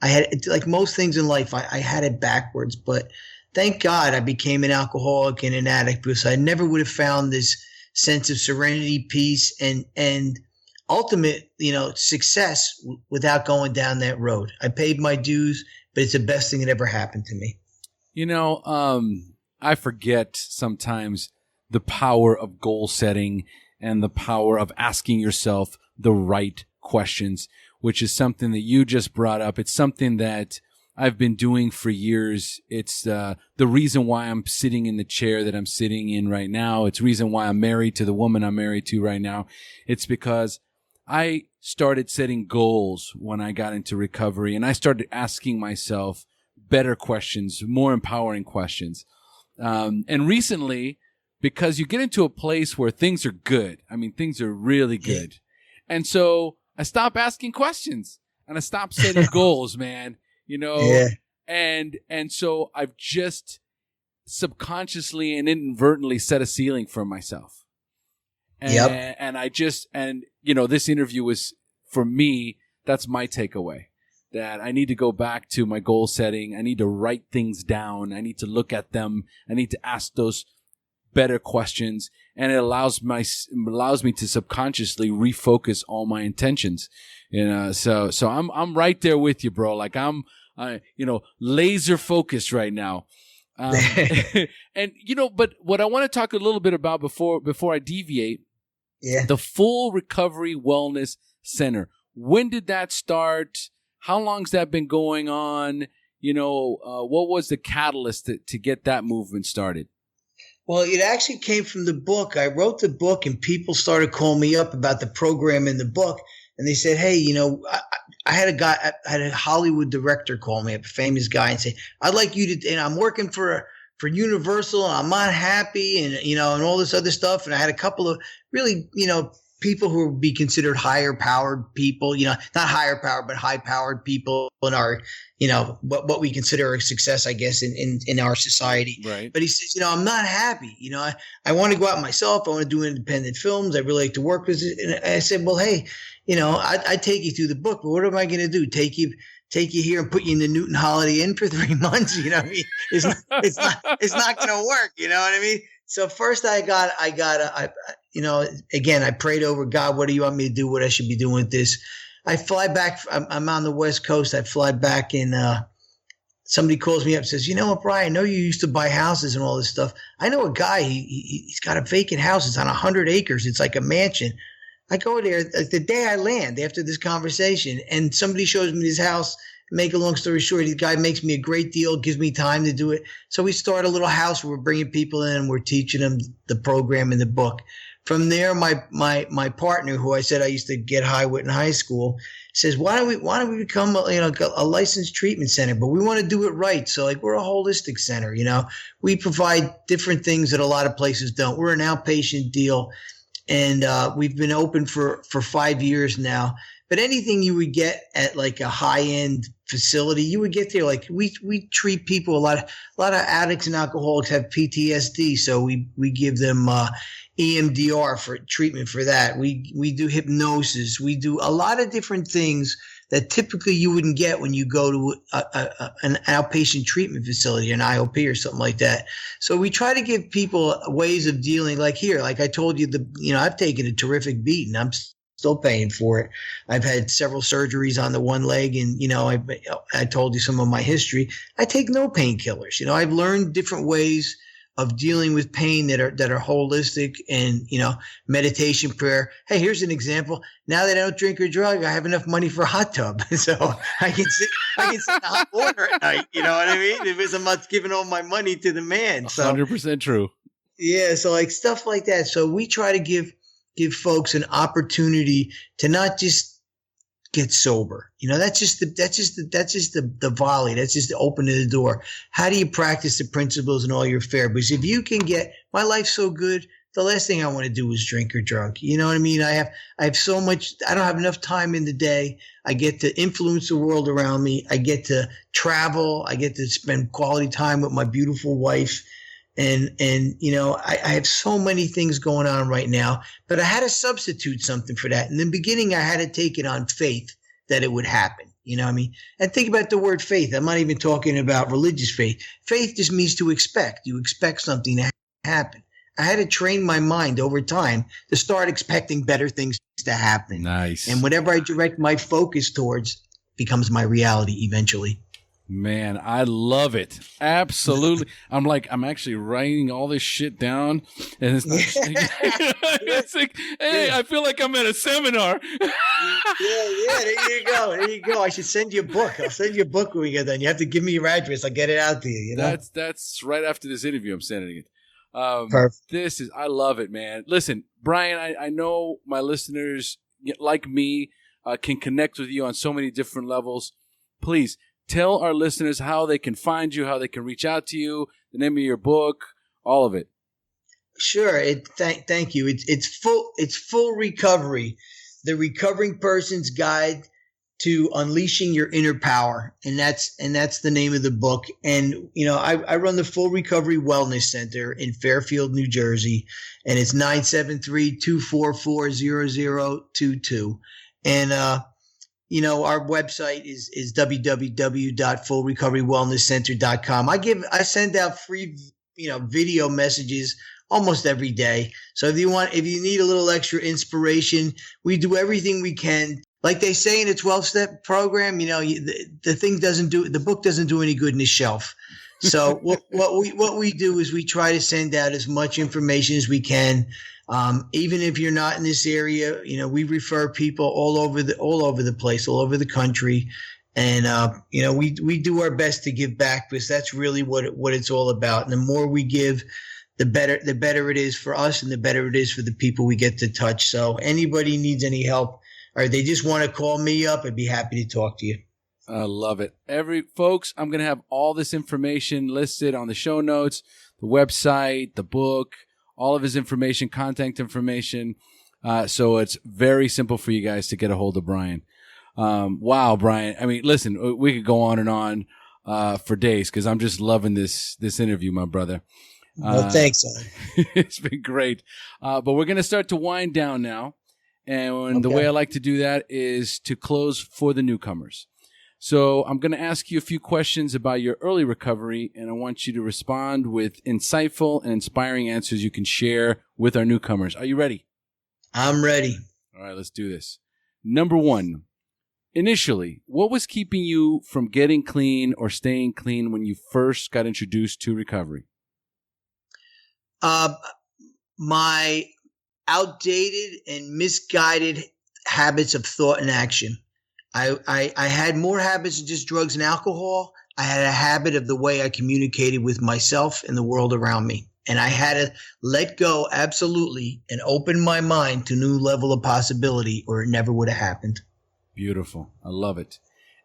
I had, like most things in life, I had it backwards. But thank God I became an alcoholic and an addict, because I never would have found this sense of serenity, peace, and ultimate, success without going down that road. I paid my dues, but it's the best thing that ever happened to me. I forget sometimes the power of goal setting and the power of asking yourself the right questions, which is something that you just brought up. It's something that I've been doing for years. It's the reason why I'm sitting in the chair that I'm sitting in right now. It's the reason why I'm married to the woman I'm married to right now. It's because I started setting goals when I got into recovery, and I started asking myself better questions, more empowering questions. And recently, because you get into a place where things are good. I mean, things are really good. And so I stopped asking questions and I stopped setting goals, man, Yeah. And so I've just subconsciously and inadvertently set a ceiling for myself. And this interview was, for me, that's my takeaway, that I need to go back to my goal setting. I need to write things down. I need to look at them. I need to ask those better questions. And it allows me to subconsciously refocus all my intentions. So I'm right there with you, bro. Like I'm, laser focused right now. And, but what I want to talk a little bit about before I deviate, the Full Recovery Wellness Center. When did that start? How long's that been going on? What was the catalyst to get that movement started? Well, it actually came from the book. I wrote the book and people started calling me up about the program in the book. And they said, hey, I had a Hollywood director call me up, a famous guy, and say, I'd like you to, and I'm working for Universal and I'm not happy and, and all this other stuff. And I had a couple of really, people who would be considered higher powered people, not higher powered, but high powered people in our, what we consider a success, I guess, in our society. Right. But he says, I'm not happy. I want to go out myself. I want to do independent films. I really like to work with it. And I said, well, hey, I take you through the book, but what am I going to do? Take you here and put you in the Newton Holiday Inn for 3 months? What I mean? It's not going to work. You know what I mean? So first I prayed over God. What do you want me to do? What I should be doing with this? I fly back. I'm on the West Coast. I fly back and somebody calls me up and says, Brian, I know you used to buy houses and all this stuff. I know a guy, he's got a vacant house. It's on 100 acres. It's like a mansion. I go there the day I land after this conversation, and somebody shows me this house. Make a long story short, the guy makes me a great deal, gives me time to do it. So we start a little house where we're bringing people in and we're teaching them the program in the book. From there, my partner, who I said I used to get high with in high school, says, why don't we become a licensed treatment center? But we want to do it right. So we're a holistic center. We provide different things that a lot of places don't. We're an outpatient deal. And we've been open for 5 years now. But anything you would get at like a high-end facility, you would get there. Like we treat people, a lot of addicts and alcoholics have PTSD, so we give them EMDR for treatment for that. We do hypnosis. We do a lot of different things that typically you wouldn't get when you go to an outpatient treatment facility, an IOP or something like that. So we try to give people ways of dealing. Like here, like I told you, I've taken a terrific beating. I'm still paying for it. I've had several surgeries on the one leg, and I told you some of my history. I take no painkillers. I've learned different ways of dealing with pain that are holistic, and meditation, prayer. Hey, here's an example. Now that I don't drink or drug, I have enough money for a hot tub, so I can sit in the hot water at night. You know what I mean? Because I'm not giving all my money to the man. So 100% true. Yeah, so like stuff like that. So we try to give folks an opportunity to not just get sober. That's just the volley. That's just the open to the door. How do you practice the principles in all your affair? Because if you can get, my life's so good the last thing I want to do is drink or drug. You know what I mean? I have so much, I don't have enough time in the day. I get to influence the world around me. I get to travel. I get to spend quality time with my beautiful wife. And I have so many things going on right now, but I had to substitute something for that. In the beginning, I had to take it on faith that it would happen. You know what I mean? And think about the word faith. I'm not even talking about religious faith. Faith just means to expect. You expect something to happen. I had to train my mind over time to start expecting better things to happen. Nice. And whatever I direct my focus towards becomes my reality eventually. Man, I love it. Absolutely. I'm actually writing all this shit down. And it's like, hey, I feel like I'm at a seminar. Yeah, there you go. I should send you a book. I'll send you a book when we get done. You have to give me your address. I'll get it out to you. You know? That's right after this interview. I'm sending it. Perfect. I love it, man. Listen, Brian, I know my listeners like me can connect with you on so many different levels. Please tell our listeners how they can find you, how they can reach out to you, the name of your book, all of it. Sure. Thank you. It's full recovery, the recovering person's guide to unleashing your inner power. And that's the name of the book. And, I run the Full Recovery Wellness Center in Fairfield, New Jersey, and it's 973-244-0022. And, our website is www.fullrecoverywellnesscenter.com. I send out free, video messages almost every day. So if you need a little extra inspiration, we do everything we can. Like they say in a 12-step program, the book doesn't do any good in the shelf. So what we do is we try to send out as much information as we can. Even if you're not in this area, we refer people all over the place, all over the country. And, we do our best to give back because that's really what it's all about. And the more we give, the better it is for us and the better it is for the people we get to touch. So anybody needs any help or they just want to call me up, I'd be happy to talk to you. I love it. Folks, I'm going to have all this information listed on the show notes, the website, the book, all of his information, contact information. So it's very simple for you guys to get a hold of Brian. Wow, Brian. I mean, listen, we could go on and on for days because I'm just loving this interview, my brother. Well, thanks. It's been great. But we're going to start to wind down now. And the way I like to do that is to close for the newcomers. So I'm going to ask you a few questions about your early recovery, and I want you to respond with insightful and inspiring answers you can share with our newcomers. Are you ready? I'm ready. All right, let's do this. Number 1, initially, what was keeping you from getting clean or staying clean when you first got introduced to recovery? My outdated and misguided habits of thought and action. I had more habits than just drugs and alcohol. I had a habit of the way I communicated with myself and the world around me. And I had to let go absolutely and open my mind to a new level of possibility or it never would have happened. Beautiful. I love it.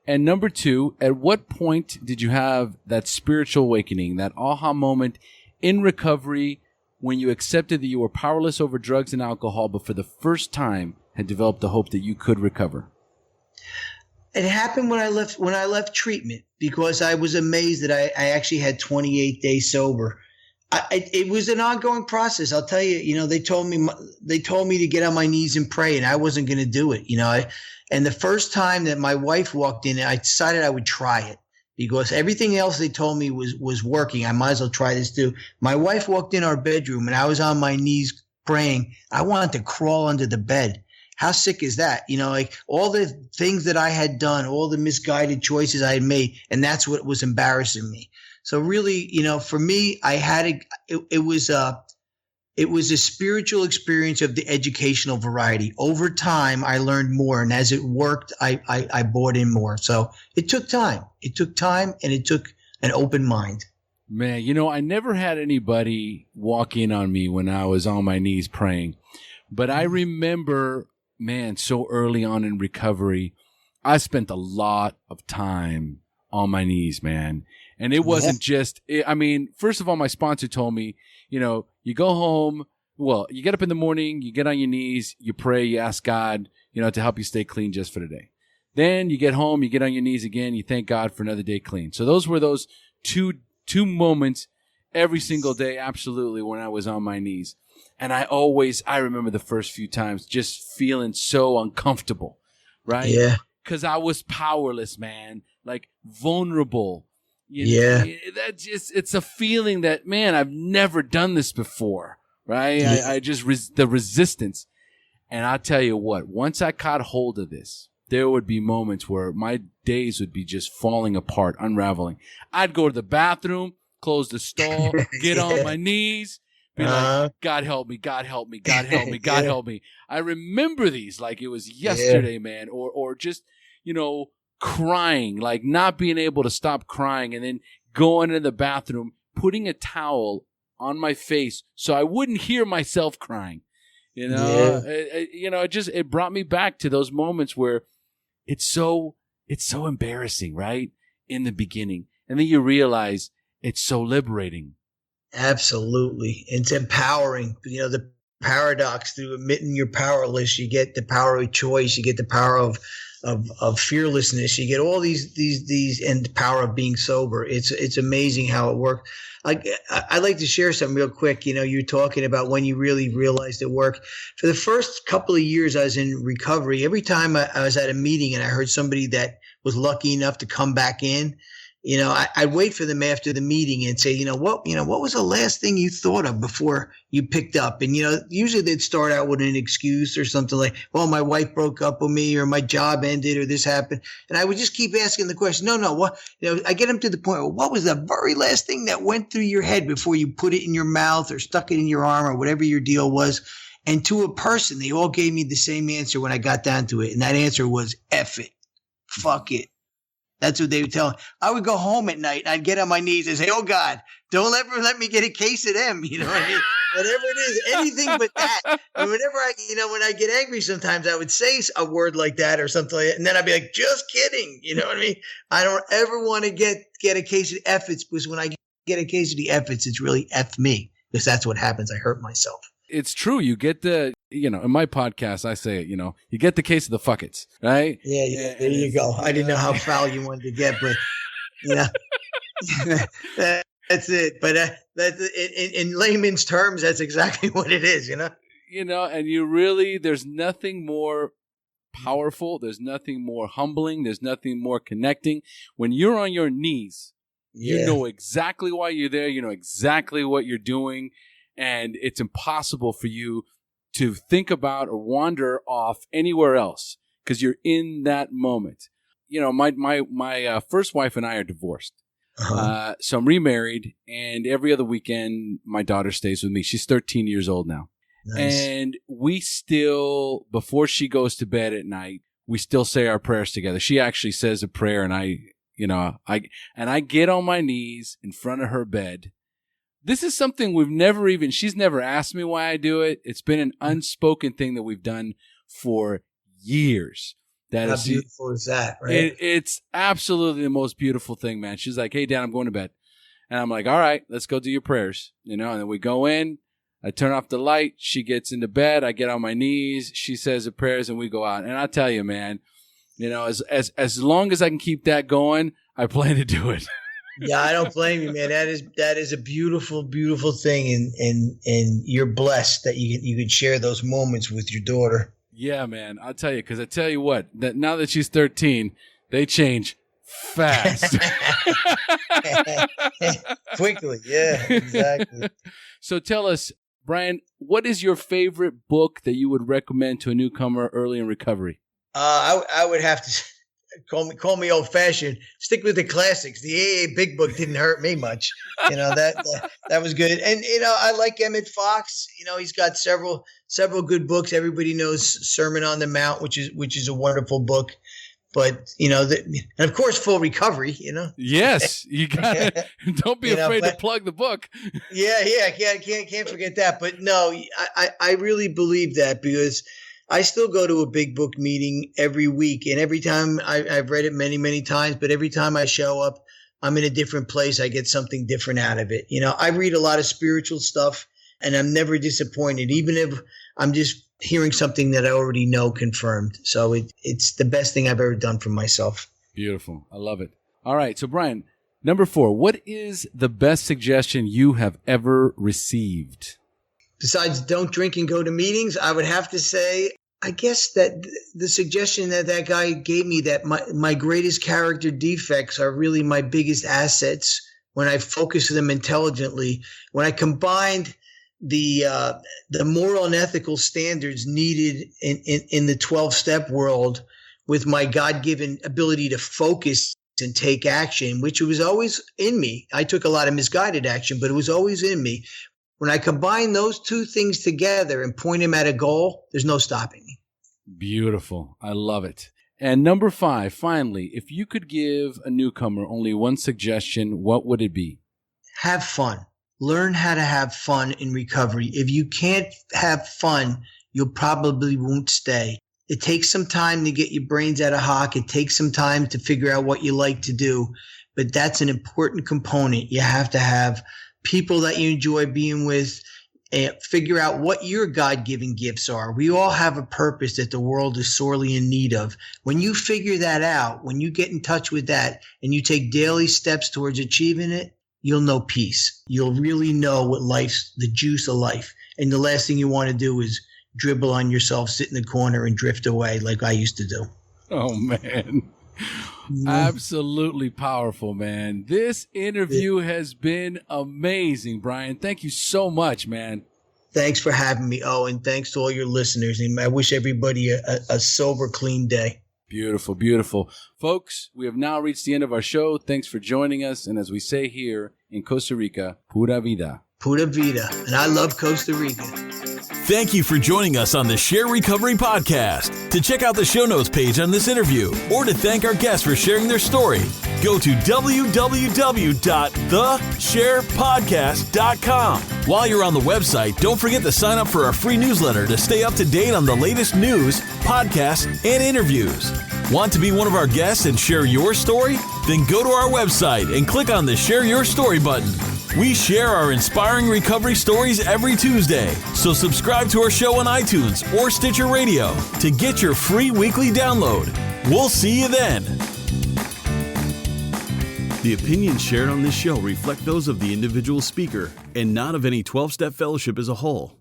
And number 2, at what point did you have that spiritual awakening, that aha moment in recovery when you accepted that you were powerless over drugs and alcohol, but for the first time had developed the hope that you could recover? It happened when I left treatment because I was amazed that I actually had 28 days sober. It was an ongoing process. I'll tell you, they told me to get on my knees and pray, and I wasn't going to do it. And the first time that my wife walked in, I decided I would try it because everything else they told me was working. I might as well try this too. My wife walked in our bedroom, and I was on my knees praying. I wanted to crawl under the bed. How sick is that? Like all the things that I had done, all the misguided choices I had made, and that's what was embarrassing me. So really, for me, it was a spiritual experience of the educational variety. Over time, I learned more, and as it worked, I bought in more. So it took time. It took time, and it took an open mind. Man, I never had anybody walk in on me when I was on my knees praying, but I remember, man, so early on in recovery, I spent a lot of time on my knees, man. And it wasn't just, first of all, my sponsor told me, you go home, Well, you get up in the morning, you get on your knees, you pray, you ask God, to help you stay clean just for the day. Then you get home, you get on your knees again, you thank God for another day clean. So those were those two moments every single day, absolutely, when I was on my knees. And I remember the first few times just feeling so uncomfortable, right? Yeah. Because I was powerless, man, like vulnerable. It's a feeling that, man, I've never done this before, right? Yeah. I just, the resistance. And I'll tell you what, once I caught hold of this, there would be moments where my days would be just falling apart, unraveling. I'd go to the bathroom, close the stall, get on my knees, be like, God help me, God help me, God help me, God help me. I remember these like it was yesterday, man, or just, crying, like not being able to stop crying, and then going in the bathroom, putting a towel on my face so I wouldn't hear myself crying. It brought me back to those moments where it's so embarrassing, right? In the beginning. And then you realize it's so liberating. Absolutely. It's empowering. The paradox, through admitting you're powerless, you get the power of choice, you get the power of fearlessness, you get all these and the power of being sober. It's amazing how it works. I'd like to share something real quick. You're talking about when you really realized it worked. For the first couple of years I was in recovery, every time I was at a meeting and I heard somebody that was lucky enough to come back in, I'd wait for them after the meeting and say, what was the last thing you thought of before you picked up? And, usually they'd start out with an excuse or something like, well, my wife broke up with me, or my job ended, or this happened. And I would just keep asking the question. No, what, I get them to the point, well, what was the very last thing that went through your head before you put it in your mouth or stuck it in your arm or whatever your deal was? And to a person, they all gave me the same answer when I got down to it. And that answer was, F it. Fuck it. That's what they would tell me. I would go home at night and I'd get on my knees and say, oh God, don't ever let me get a case of them. What I mean? Whatever it is, anything but that. And whenever when I get angry, sometimes I would say a word like that or something like that. And then I'd be like, just kidding. You know what I mean? I don't ever want to get a case of the F-its, because when I get a case of the F-its, it's really F me, because that's what happens. I hurt myself. It's true. You get the, in my podcast, I say it, you get the case of the fuck-its, right? Yeah. There you go. I didn't know how foul you wanted to get, but, that's it. But that's in layman's terms, that's exactly what it is, and you really, there's nothing more powerful. There's nothing more humbling. There's nothing more connecting. When you're on your knees, you know exactly why you're there. You know exactly what you're doing. And it's impossible for you to think about or wander off anywhere else because you're in that moment. My first wife and I are divorced. Uh-huh. So I'm remarried, and every other weekend, my daughter stays with me. She's 13 years old now. Nice. And we still, before she goes to bed at night, we still say our prayers together. She actually says a prayer, and I get on my knees in front of her bed. This is something she's never asked me why I do it. It's been an unspoken thing that we've done for years. How beautiful is that, right? It's absolutely the most beautiful thing, man. She's like, hey, Dad, I'm going to bed. And I'm like, all right, let's go do your prayers. And then we go in, I turn off the light, she gets into bed, I get on my knees, she says the prayers, and we go out. And I tell you, man, as long as I can keep that going, I plan to do it. Yeah, I don't blame you, man. That is a beautiful, beautiful thing, and you're blessed that you could share those moments with your daughter. Yeah, man. I'll tell you, because I tell you what, that now that she's 13, they change fast. Quickly, yeah, exactly. So tell us, Brian, what is your favorite book that you would recommend to a newcomer early in recovery? I would have to call me old fashioned. Stick with the classics. The AA Big Book didn't hurt me much. That was good. And I like Emmett Fox. He's got several good books. Everybody knows Sermon on the Mount, which is a wonderful book. But and of course, Full Recovery. Yes, you got it. Don't be afraid to plug the book. Yeah, can't forget that. But no, I really believe that, because I still go to a big book meeting every week, and every time I've read it many, many times, but every time I show up, I'm in a different place. I get something different out of it. I read a lot of spiritual stuff, and I'm never disappointed, even if I'm just hearing something that I already know confirmed. So it's the best thing I've ever done for myself. Beautiful. I love it. All right. So, Brian, number 4, what is the best suggestion you have ever received? Besides don't drink and go to meetings, I would have to say, I guess that the suggestion that guy gave me, that my greatest character defects are really my biggest assets when I focus them intelligently. When I combined the moral and ethical standards needed in the 12-step world with my God-given ability to focus and take action, which was always in me. I took a lot of misguided action, but it was always in me. When I combine those two things together and point them at a goal, there's no stopping me. Beautiful. I love it. And number 5, finally, if you could give a newcomer only one suggestion, what would it be? Have fun. Learn how to have fun in recovery. If you can't have fun, you'll probably won't stay. It takes some time to get your brains out of hock. It takes some time to figure out what you like to do, but that's an important component. You have to have people that you enjoy being with, and figure out what your God-given gifts are. We all have a purpose that the world is sorely in need of. When you figure that out, when you get in touch with that and you take daily steps towards achieving it, you'll know peace. You'll really know what life's the juice of life. And the last thing you want to do is dribble on yourself, sit in the corner and drift away like I used to do. Oh, man. Absolutely powerful, man. This interview has been amazing, Brian. Thank you so much, man. Thanks for having me, and thanks to all your listeners. And I wish everybody a sober, clean day. Beautiful, beautiful. Folks, we have now reached the end of our show. Thanks for joining us. And as we say here in Costa Rica, pura vida. Pura vida. And I love Costa Rica. Thank you for joining us on the SHAIR Recovery Podcast. To check out the show notes page on this interview or to thank our guests for sharing their story, go to www.theshairpodcast.com. While you're on the website, don't forget to sign up for our free newsletter to stay up to date on the latest news, podcasts, and interviews. Want to be one of our guests and share your story? Then go to our website and click on the Share Your Story button. We share our inspiring recovery stories every Tuesday, so subscribe to our show on iTunes or Stitcher Radio to get your free weekly download. We'll see you then. The opinions shared on this show reflect those of the individual speaker and not of any 12-Step Fellowship as a whole.